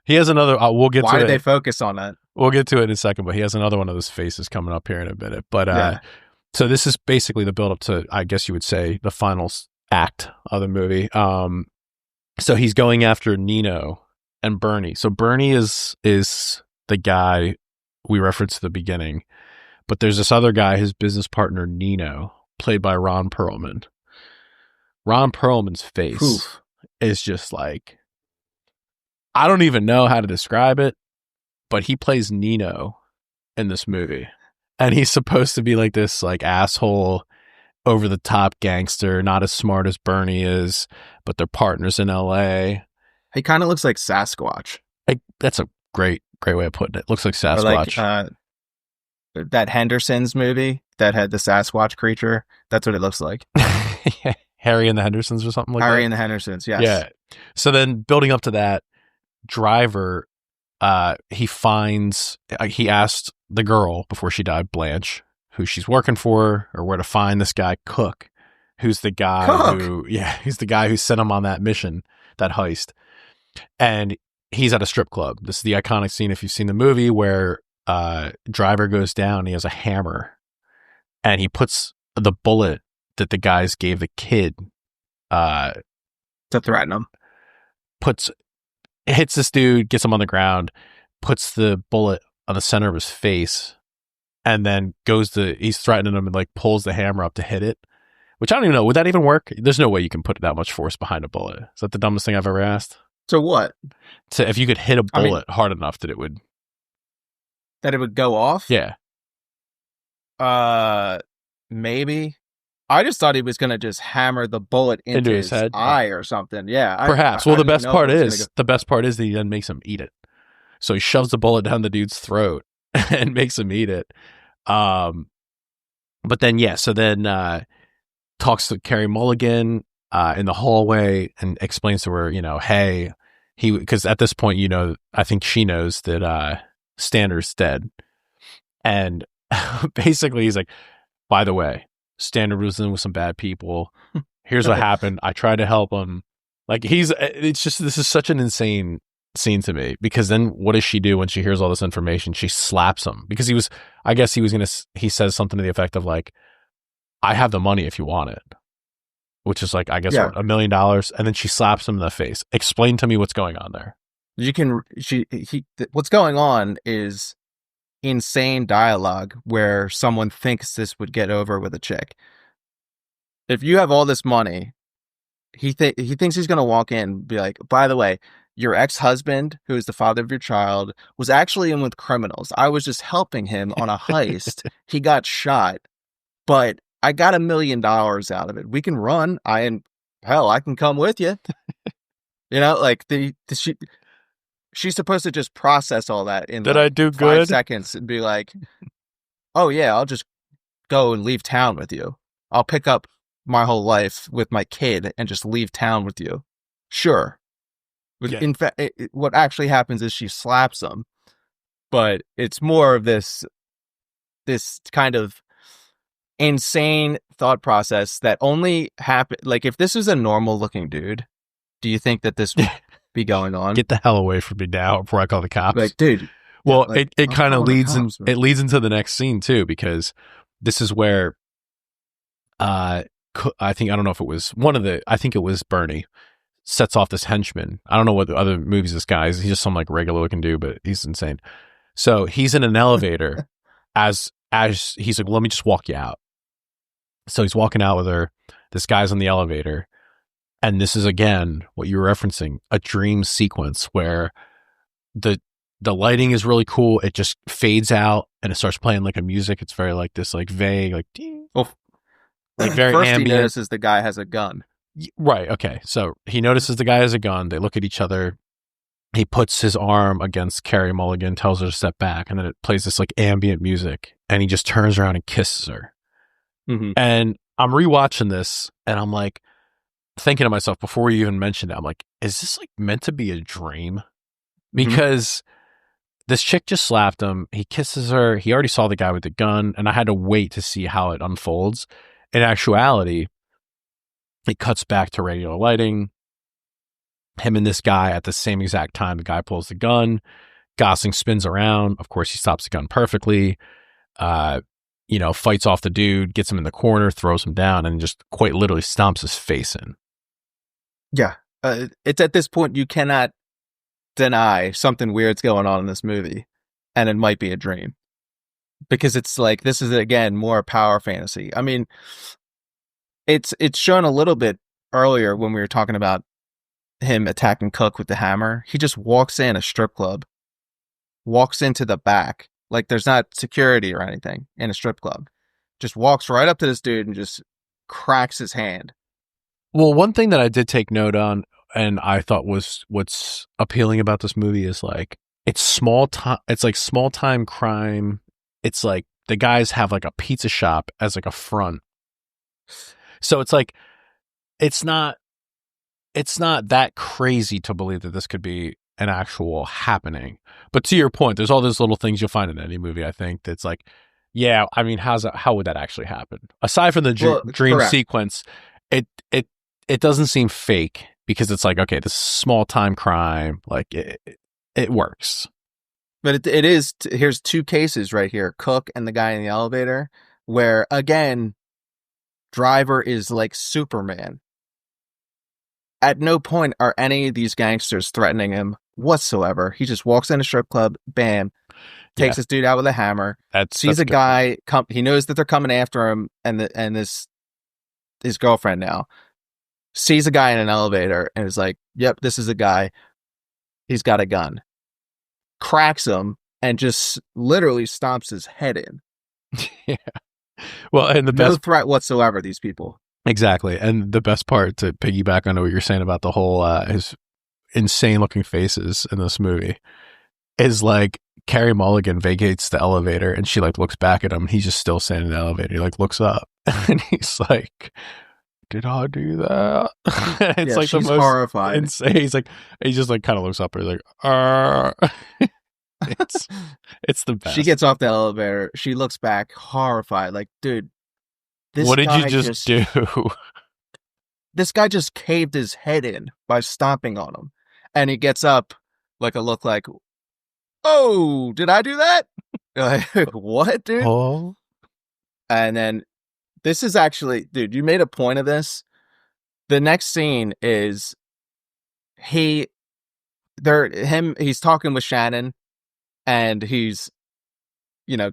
he has another. We'll get to it. Why did they focus on that? We'll get to it in a second, but he has another one of those faces coming up here in a minute. But so this is basically the build up to, I guess you would say, the final act of the movie. So he's going after Nino and Bernie. So Bernie is the guy we referenced at the beginning, but there's this other guy, his business partner Nino, played by Ron Perlman. Ron Perlman's face is just like, I don't even know how to describe it, but he plays Nino in this movie, and he's supposed to be like this like asshole, over the top gangster, not as smart as Bernie is, but they're partners in LA. He kind of looks like Sasquatch. That's a great way of putting it. Looks like Sasquatch. Or like that Henderson's movie that had the Sasquatch creature. That's what it looks like. Harry and the Hendersons or something like that. Harry and the Hendersons, yes. Yeah. So then building up to that, Driver, he asked the girl before she died, Blanche, who she's working for, or where to find this guy Cook, who's the guy he's the guy who sent him on that mission, that heist. And he's at a strip club. This is the iconic scene, if you've seen the movie, where Driver goes down, he has a hammer, and he puts the bullet that the guys gave the kid to threaten him, hits this dude, gets him on the ground, puts the bullet on the center of his face, and then he's threatening him and like pulls the hammer up to hit it, which I don't even know. Would that even work? There's no way you can put that much force behind a bullet. Is that the dumbest thing I've ever asked? So what? So if you could hit a bullet hard enough that it would go off? Yeah. Maybe. I just thought he was going to just hammer the bullet into his head, eye or something. Yeah. Perhaps. Well, the best part is that he then makes him eat it. So he shoves the bullet down the dude's throat and makes him eat it. But then, talks to Carrie Mulligan in the hallway and explains to her, hey, because at this point, I think she knows that Standard's dead. And basically he's like, by the way, Standard was in with some bad people. Here's what happened. I tried to help him. Like this is such an insane scene to me, because then what does she do when she hears all this information? She slaps him because he says something to the effect of like, I have the money if you want it, which is like, I guess, Yeah. what, $1 million. And then she slaps him in the face. Explain to me what's going on there. What's going on is insane dialogue where someone thinks this would get over with a chick. If you have all this money, he thinks he's going to walk in and be like, by the way, your ex-husband, who is the father of your child, was actually in with criminals. I was just helping him on a heist. He got shot, but I got $1 million out of it. We can run. I can come with you. You know, like she's supposed to just process all that in Did like I do 5 good? seconds and be like, oh yeah, I'll just go and leave town with you. I'll pick up my whole life with my kid and just leave town with you. Sure. But Yeah. in fact, what actually happens is she slaps him, but it's more of this kind of insane thought process that only happen. Like, if this was a normal looking dude, do you think that this would be going on? Get the hell away from me now before I call the cops. Like, dude. Well, yeah, like, it kind of leads leads into the next scene too, because this is where I don't know if it was I think it was Bernie sets off this henchman. I don't know what the other movies this guy is. He's just some like regular looking dude, but he's insane. So he's in an elevator as he's like, let me just walk you out. So he's walking out with her. This guy's in the elevator. And this is, again, what you were referencing, a dream sequence where the lighting is really cool. It just fades out and it starts playing like a music. It's very like this, like vague, like, well, like very first ambient. He notices the guy has a gun. Right. Okay. So he notices the guy has a gun. They look at each other. He puts his arm against Carrie Mulligan, tells her to step back, and then it plays this like ambient music. And he just turns around and kisses her. Mm-hmm. And I'm rewatching this and I'm like, thinking to myself before you even mentioned it, I'm like, is this like meant to be a dream? Because this chick just slapped him. He kisses her. He already saw the guy with the gun, and I had to wait to see how it unfolds. In actuality, it cuts back to regular lighting. Him and this guy at the same exact time, the guy pulls the gun. Gosling spins around. Of course, he stops the gun perfectly. Fights off the dude, gets him in the corner, throws him down, and just quite literally stomps his face in. Yeah. It's at this point you cannot deny something weird's going on in this movie, and it might be a dream. Because it's like, this is, again, more power fantasy. I mean, it's shown a little bit earlier when we were talking about him attacking Cook with the hammer. He just walks in a strip club, walks into the back. Like, there's not security or anything in a strip club. Just walks right up to this dude and just cracks his hand. Well, one thing that I did take note on, and I thought was what's appealing about this movie, is like, it's small time. It's like small time crime. It's like the guys have like a pizza shop as like a front. So it's like, it's not that crazy to believe that this could be an actual happening. But to your point, there's all those little things you'll find in any movie, I think, that's like, yeah, I mean, how would that actually happen? Aside from the dream correct. sequence, it doesn't seem fake, because it's like, okay, this is small time crime. Like, it works. But it is, here's 2 cases right here, Cook and the guy in the elevator, where, again, Driver is like Superman. At no point are any of these gangsters threatening him whatsoever. He just walks in a strip club, bam, takes this dude out with a hammer, sees a guy come. He knows that they're coming after him, and his girlfriend now sees a guy in an elevator and is like, "Yep, this is a guy. He's got a gun." Cracks him and just literally stomps his head in. Yeah. Well, and no threat whatsoever. These people. Exactly. And the best part, to piggyback on what you're saying about the whole his insane looking faces in this movie, is like Carrie Mulligan vacates the elevator and she like looks back at him. He's just still standing in the elevator. He like looks up and he's like, "Did I do that?" It's like she's the most horrified. Insane. He's like, he just like kind of looks up and he's like, it's the best. She gets off the elevator. She looks back horrified. Like, dude, what did you just do? This guy just caved his head in by stomping on him. And he gets up like a look like, oh, did I do that? Like, what, dude? Oh, And then this is actually, dude, you made a point of this. The next scene is he's talking with Shannon, and he's,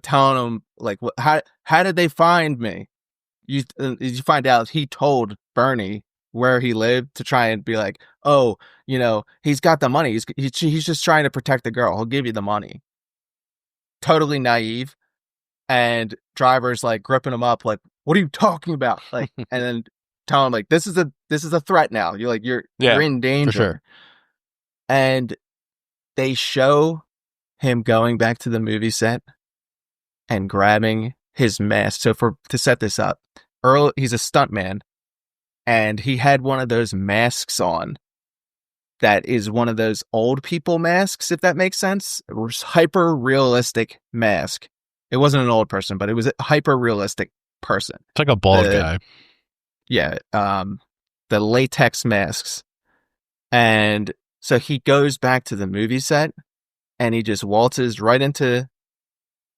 telling him like, how did they find me? You find out he told Bernie where he lived to try and be like, oh, he's got the money. He's just trying to protect the girl. He'll give you the money. Totally naive. And driver's like gripping him up, like, what are you talking about? Like, and then tell him like, this is a threat now. You're like, you're in danger. For sure. And they show him going back to the movie set and grabbing his mask. So to set this up, Earl, he's a stuntman, and he had one of those masks on that is one of those old people masks, if that makes sense. It was hyper realistic mask. It wasn't an old person, but it was a hyper realistic person. It's like a bald guy. Yeah. The latex masks. And so he goes back to the movie set, and he just waltzes right into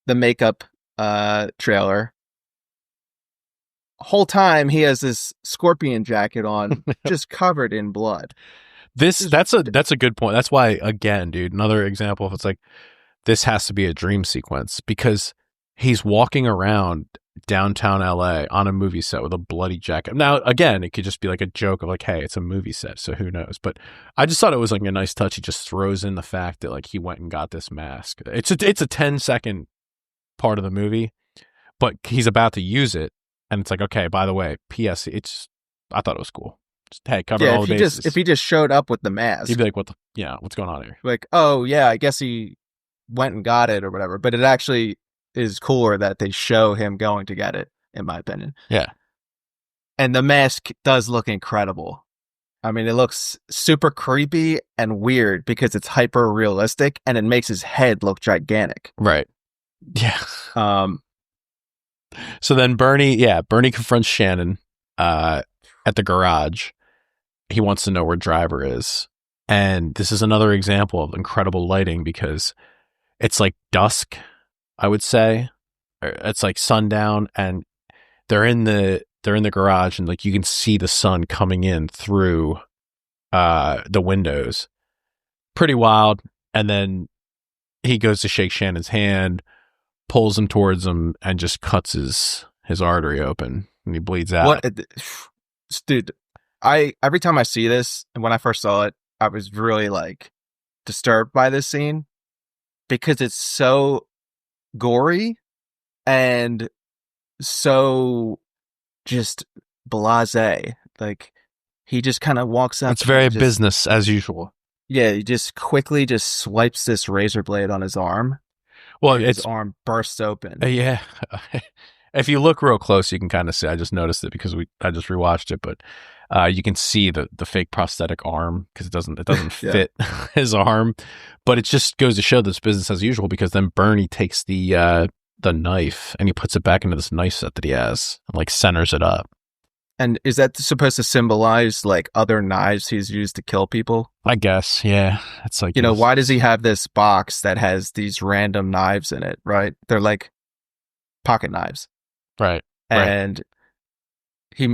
the makeup trailer. Whole time he has this scorpion jacket on, just covered in blood. That's a good point. That's why, again, dude, another example of, it's like, this has to be a dream sequence, because he's walking around downtown LA on a movie set with a bloody jacket. Now, again, it could just be like a joke of like, hey, it's a movie set, so who knows? But I just thought it was like a nice touch. He just throws in the fact that like he went and got this mask. It's a 10-second part of the movie, but he's about to use it, and it's like, okay, by the way, P.S. I thought it was cool. Just, hey, cover all the bases. If he just showed up with the mask, he'd be like, what's going on here? Like, oh yeah, I guess he went and got it or whatever. But it actually is cooler that they show him going to get it, in my opinion. Yeah. And the mask does look incredible. I mean, it looks super creepy and weird because it's hyper realistic, and it makes his head look gigantic. Right. Yeah. So then Bernie confronts Shannon at the garage. He wants to know where Driver is. And this is another example of incredible lighting, because it's like dusk, I would say. It's like sundown, and they're in the garage, and like you can see the sun coming in through the windows. Pretty wild. And then he goes to shake Shannon's hand, pulls him towards him, and just cuts his artery open, and he bleeds out. What, dude? Every time I see this, and when I first saw it, I was really like disturbed by this scene, because it's so gory and so just blasé. Like, he just kind of walks up. It's very business as usual. Yeah, he just quickly just swipes this razor blade on his arm. Well, his arm bursts open. Yeah. If you look real close, you can kind of see. I just noticed it because I just rewatched it, but you can see the fake prosthetic arm, because it doesn't fit his arm. But it just goes to show this business as usual, because then Bernie takes the knife and he puts it back into this knife set that he has, and like centers it up. And is that supposed to symbolize like other knives he's used to kill people? I guess, yeah. It's like, why does he have this box that has these random knives in it, right? They're like pocket knives. Right. And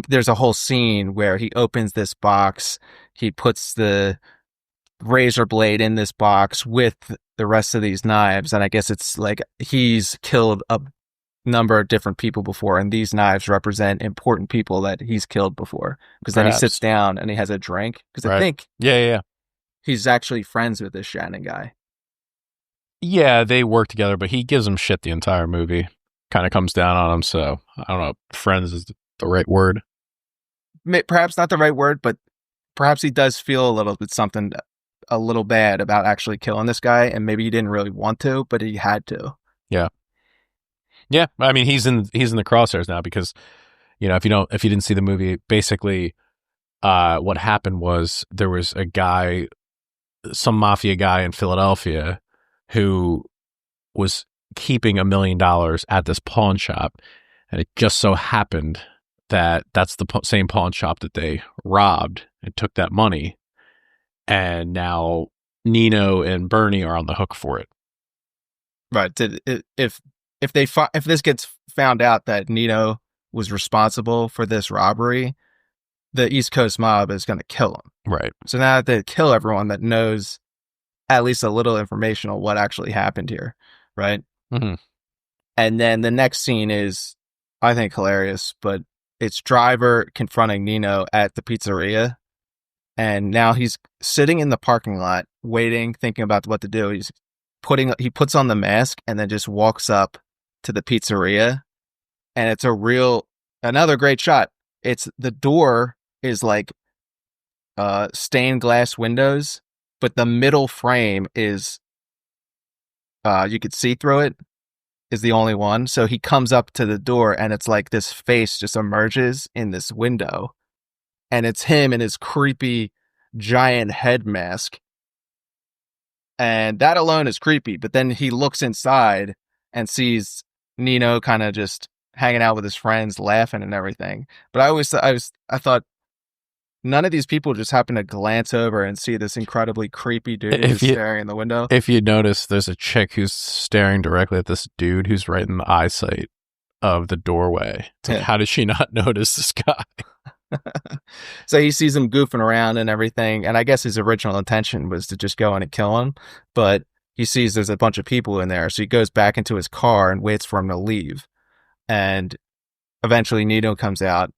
there's a whole scene where he opens this box, he puts the razor blade in this box with the rest of these knives, and I guess it's like he's killed a number of different people before, and these knives represent important people that he's killed before, because then he sits down and he has a drink, because I think he's actually friends with this Shannon guy. Yeah, they work together, but he gives him shit the entire movie. Kind of comes down on him, so I don't know, friends is the right word. Perhaps not the right word, but perhaps he does feel a little bad about actually killing this guy, and maybe he didn't really want to, but he had to. Yeah, I mean, he's in the crosshairs now, because if you didn't see the movie, basically what happened was there was a guy, some mafia guy in Philadelphia, who was keeping $1 million at this pawn shop, and it just so happened that that's the same pawn shop that they robbed and took that money. And now Nino and Bernie are on the hook for it. Right. If this gets found out that Nino was responsible for this robbery, the East Coast mob is going to kill him. Right. So now they kill everyone that knows at least a little information on what actually happened here, right? Mm-hmm. And then the next scene is, I think, hilarious, but it's Driver confronting Nino at the pizzeria. And now he's sitting in the parking lot, waiting, thinking about what to do. He puts on the mask and then just walks up to the pizzeria. And it's another great shot. It's the door is like stained glass windows, but the middle frame is you could see through it, is the only one. So he comes up to the door and it's like this face just emerges in this window. And it's him in his creepy giant head mask. And that alone is creepy. But then he looks inside and sees Nino kind of just hanging out with his friends, laughing and everything. But I thought none of these people just happen to glance over and see this incredibly creepy dude who's staring in the window. If you notice, there's a chick who's staring directly at this dude who's right in the eyesight of the doorway. It's like, how did she not notice this guy? So he sees him goofing around and everything, and I guess his original intention was to just go in and kill him, but he sees there's a bunch of people in there, so he goes back into his car and waits for him to leave. And eventually Nino comes out,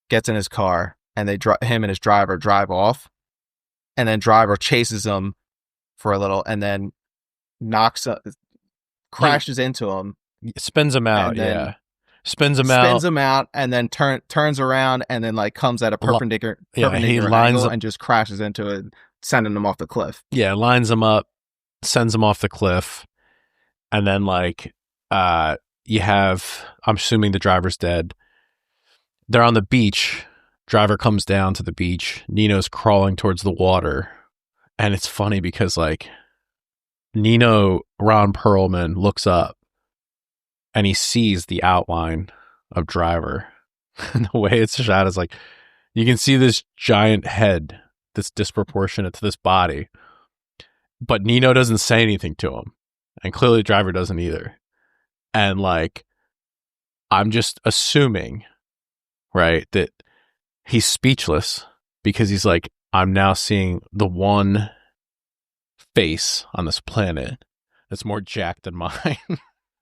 gets in his car, and him and his driver drive off, and then Driver chases him for a little and then crashes into him. Spins him out, yeah. Spins him out, and then turns around, and then like comes at a perpendicular angle and just crashes into it, sending him off the cliff. Yeah, lines him up, sends him off the cliff, and then like you have, I'm assuming the driver's dead. They're on the beach. Driver comes down to the beach. Nino's crawling towards the water, and it's funny because like Ron Perlman looks up. And he sees the outline of Driver. And the way it's shot is like, you can see this giant head that's disproportionate to this body. But Nino doesn't say anything to him. And clearly Driver doesn't either. And like, I'm just assuming, right, that he's speechless because he's like, I'm now seeing the one face on this planet that's more jacked than mine.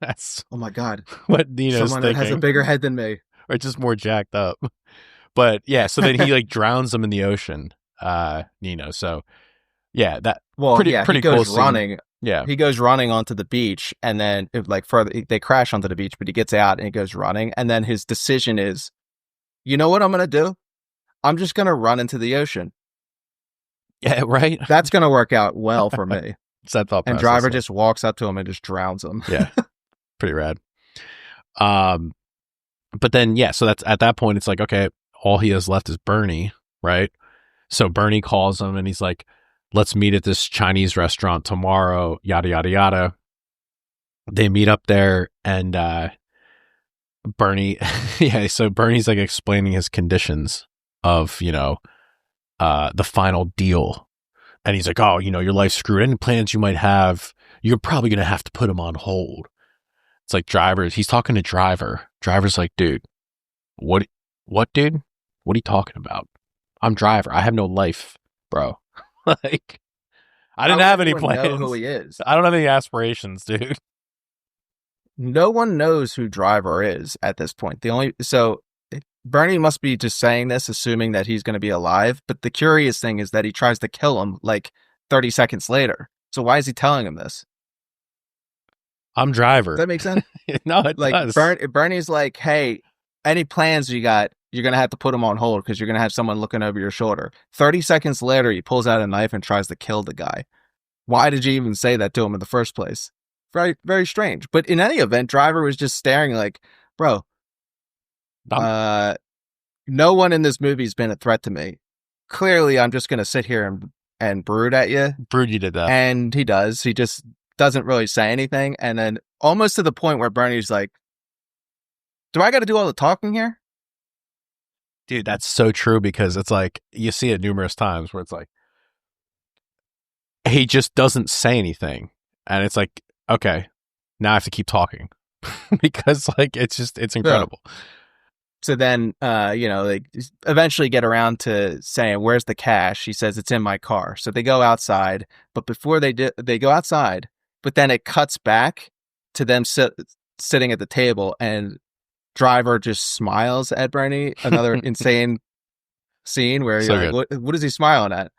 That's oh my god! What Nino's someone thinking. That has a bigger head than me, or just more jacked up. But yeah, so then he like drowns him in the ocean, Nino. So yeah, pretty he goes cool running. Scene. Yeah, he goes running onto the beach, and then they crash onto the beach, but he gets out and he goes running, and then his decision is, you know what I'm gonna do? I'm just gonna run into the ocean. Yeah, right. That's gonna work out well for me. It's that thought process. And Driver just walks up to him and just drowns him. Yeah. Pretty rad. But then, yeah, so that's at that point, it's like, okay, all he has left is Bernie, right? So Bernie calls him and he's like, let's meet at this Chinese restaurant tomorrow, yada, yada, yada. They meet up there and Bernie, yeah, so Bernie's like explaining his conditions of, the final deal. And he's like, oh, your life's screwed. Any plans you might have, you're probably going to have to put them on hold. It's like he's talking to Driver. Driver's like, dude, what, dude? What are you talking about? I'm Driver. I have no life, bro. Like, I didn't have any plans. Know who he is. I don't have any aspirations, dude. No one knows who Driver is at this point. Bernie must be just saying this, assuming that he's going to be alive. But the curious thing is that he tries to kill him like 30 seconds later. So why is he telling him this? I'm Driver. Does that make sense? No, it does. Bernie's like, hey, any plans you got, you're going to have to put them on hold because you're going to have someone looking over your shoulder. 30 seconds later, he pulls out a knife and tries to kill the guy. Why did you even say that to him in the first place? Very, very strange. But in any event, Driver was just staring like, bro, no one in this movie's been a threat to me. Clearly, I'm just going to sit here and brood at you. Brood you to death. And he does. He just doesn't really say anything. And then almost to the point where Bernie's like, do I got to do all the talking here? Dude, that's so true because it's like, you see it numerous times where it's like, he just doesn't say anything, and it's like, okay, now I have to keep talking because like it's incredible. So then, they eventually get around to saying, "Where's the cash?" He says, "It's in my car." So they go outside, but before they go outside, but then it cuts back to them sitting at the table, and driver just smiles at Bernie. Another insane scene where you're like, what is he smiling at?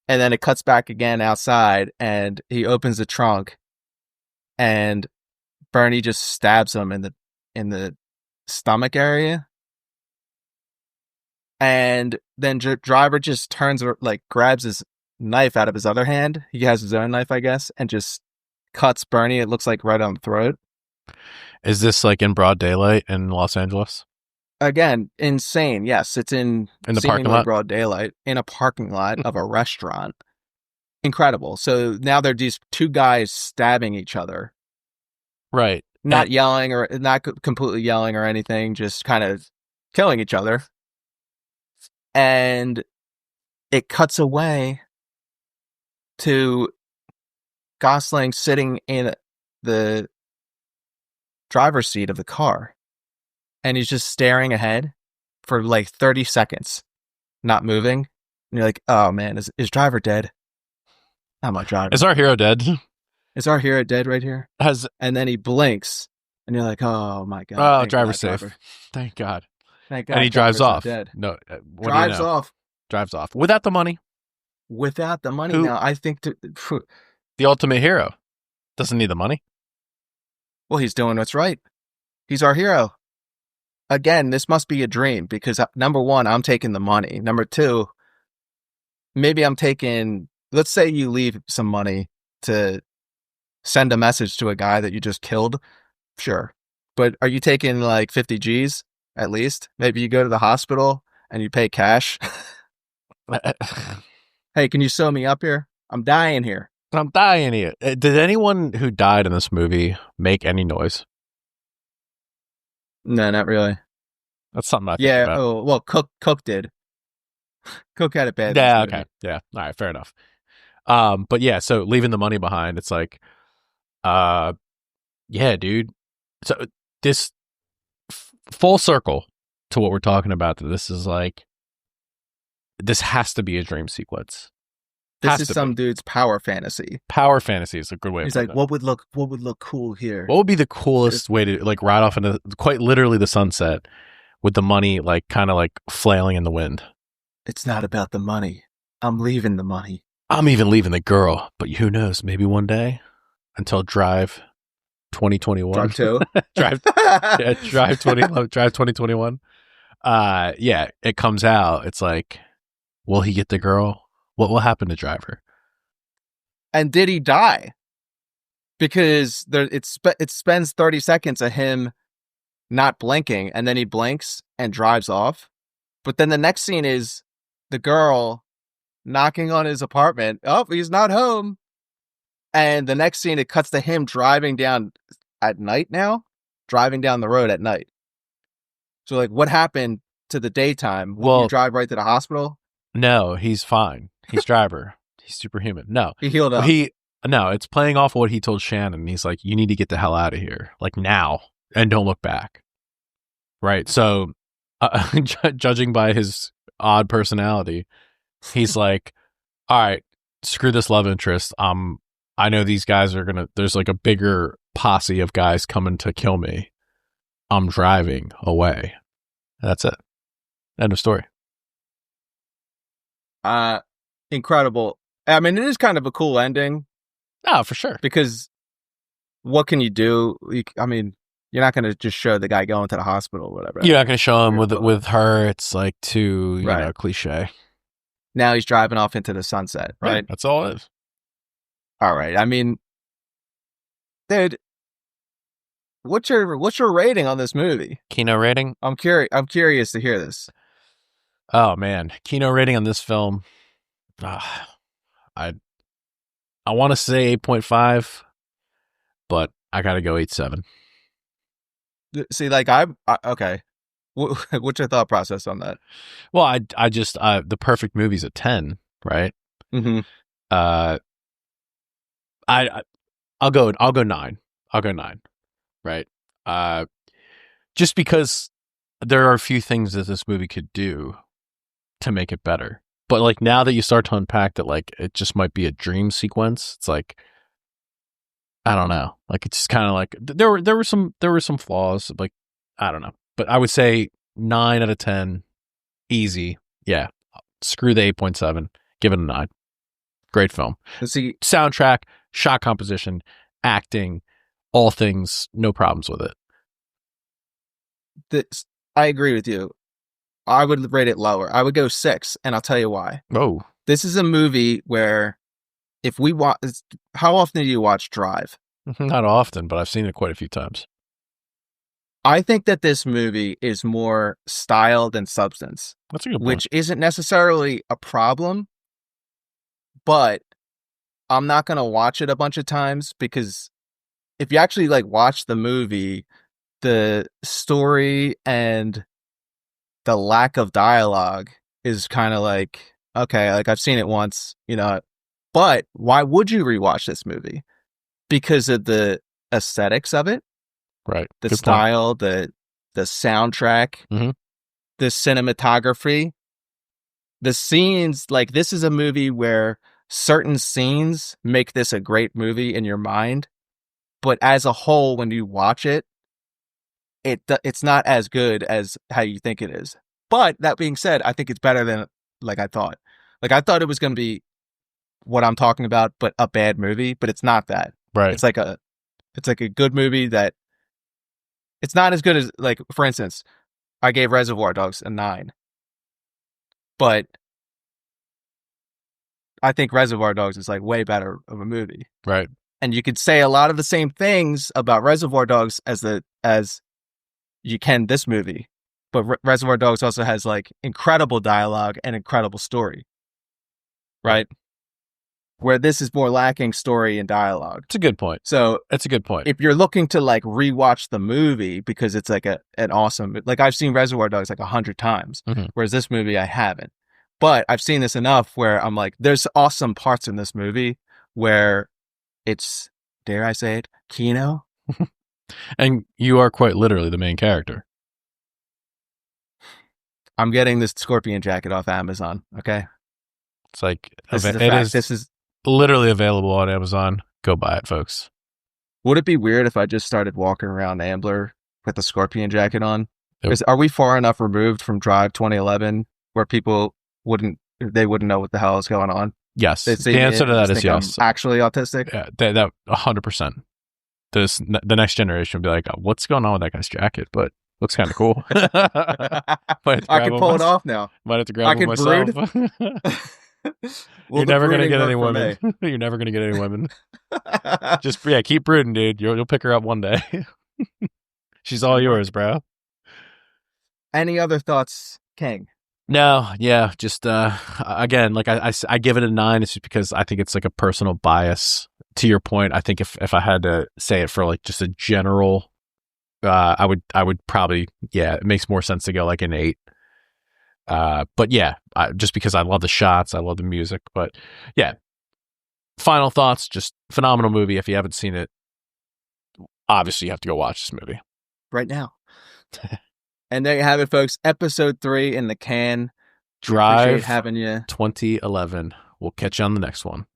And then it cuts back again outside, and he opens the trunk, and Bernie just stabs him in the stomach area. And then driver just turns, like, grabs his knife out of his other hand. He has his own knife, I guess, and just cuts Bernie. It looks like right on the throat. Is this like in broad daylight in Los Angeles? Again, insane. Yes, it's in the parking lot, broad daylight, in a parking lot of a restaurant. Incredible. So now they're these two guys stabbing each other. Right. Not yelling, or not completely yelling or anything, just kind of killing each other. And it cuts away to Gosling sitting in the driver's seat of the car. And he's just staring ahead for like 30 seconds, not moving. And you're like, oh man, is driver dead? I'm not driving. Is our hero dead? Is our hero dead right here? And then he blinks, and you're like, oh my God. Oh, driver's safe. Driver. Thank God. Thank God. And he drives off. Dead. No, drives off. Drives off. Without the money. Without the money. Now, I think the ultimate hero doesn't need the money. Well, he's doing what's right. He's our hero. Again, this must be a dream, because number one, I'm taking the money. Number two, maybe I'm taking, let's say you leave some money to send a message to a guy that you just killed. Sure. But are you taking like 50 G's at least? Maybe you go to the hospital and you pay cash. Hey, can you sew me up here? I'm dying here. Did anyone who died in this movie make any noise? No, not really. That's something I think about. Oh, well, Cook did. Cook had it bad. Yeah, okay. Yeah. All right, fair enough. But yeah, so leaving the money behind, it's like, yeah, dude. So this full circle to what we're talking about, this is like, this has to be a dream sequence. This is some dude's power fantasy. Power fantasy is a good way. He's like, what would look cool here? What would be the coolest way to like ride off into quite literally the sunset with the money, like kind of like flailing in the wind? It's not about the money. I'm leaving the money. I'm even leaving the girl. But who knows? Maybe one day. Until Drive 2021. Drive 2. Drive 2021. Yeah, it comes out. It's like, will he get the girl? What will happen to Driver? And did he die? Because it spends 30 seconds of him not blinking, and then he blinks and drives off. But then the next scene is the girl knocking on his apartment. Oh, he's not home. And the next scene, it cuts to him driving down at night now, driving down the road at night. So, like, what happened to the daytime? Will you drive right to the hospital? No, he's fine. He's Driver. He's superhuman. No. He healed up. No, it's playing off what he told Shannon. He's like, you need to get the hell out of here. Like, now. And don't look back. Right? So, judging by his odd personality, he's like, all right, screw this love interest. I know these guys are there's like a bigger posse of guys coming to kill me. I'm driving away. That's it. End of story. Incredible. I mean, it is kind of a cool ending. Oh, for sure. Because what can you do? I mean, you're not going to just show the guy going to the hospital or whatever. You're not going to show him with her. It's like too, you know, cliche. Now he's driving off into the sunset, right? Yeah, that's all it is. All right. I mean, dude, what's your rating on this movie? Kino rating? I'm curious to hear this. Oh man, Kino rating on this film. I want to say 8.5, but I got to go 8.7. See, like okay. What's your thought process on that? Well, I just the perfect movie's a 10, right? Mm-hmm. Uh, I'll go 9. I'll go 9. Right. Just because there are a few things that this movie could do to make it better. But like now that you start to unpack that, like it just might be a dream sequence. It's like, I don't know. Like it's just kind of like there were some flaws. Like I don't know. But I would say 9 out of 10, easy. Yeah. Screw the 8.7. Give it a 9. Great film. See, Soundtrack, shot composition, acting, all things, no problems with it. I agree with you. I would rate it lower. I would go 6, and I'll tell you why. Oh, This is a movie where if we watch, how often do you watch Drive? not often, but I've seen it quite a few times. I think that this movie is more style than substance, That's a good point. which isn't necessarily a problem, but I'm not going to watch it a bunch of times because if you actually like watch the movie, the story and the lack of dialogue is kind of like, okay, like I've seen it once, you know, but why would you rewatch this movie? Because of the aesthetics of it, Right. the Good style, the soundtrack, Mhm. the cinematography, the scenes. Like this is a movie where certain scenes make this a great movie in your mind, but as a whole, when you watch it, it's not as good as how you think it is. But that being said, I think it's better than like I thought. Like I thought it was going to be what I'm talking about, but a bad movie. But it's not that. Right. It's like a good movie that it's not as good as, like, for instance, I gave Reservoir Dogs a 9, but I think Reservoir Dogs is like way better of a movie. Right. And you could say a lot of the same things about Reservoir Dogs as you can this movie, but Reservoir Dogs also has like incredible dialogue and incredible story, right? Where this is more lacking story and dialogue. It's a good point. So That's a good point. if you're looking to like rewatch the movie because it's like an awesome, like I've seen Reservoir Dogs like 100 times, Mhm. whereas this movie I haven't. But I've seen this enough where I'm like, there's awesome parts in this movie where it's, dare I say it, kino. And you are quite literally the main character. I'm getting this scorpion jacket off Amazon. Okay, It's like this is a it fact. is This is. literally available on Amazon. Go buy it, folks. Would it be weird if I just started walking around Ambler with a scorpion jacket on? Nope. Are we far enough removed from Drive 2011 where people wouldn't know what the hell is going on? Yes. They The answer to that is think I'm yes. actually autistic. Yeah, that 100%. The next generation will be like, what's going on with that guy's jacket? But looks kind of cool. I can pull it off now. Might have to grab I it can myself. Will You're the never gonna brooding get work any for women. me? You're never gonna get any women. Just keep brooding, dude. You'll pick her up one day. She's all yours, bro. Any other thoughts, King? No, yeah, just again, like I give it a 9. It's just because I think it's like a personal bias. To your point, I think if I had to say it for like just a general, I would probably, yeah, it makes more sense to go like an 8. But yeah, just because I love the shots, I love the music. But yeah, final thoughts, just phenomenal movie. If you haven't seen it, obviously you have to go watch this movie Right now. And there you have it, folks. Episode 3 in the can. Drive Appreciate having you. 2011. We'll catch you on the next one.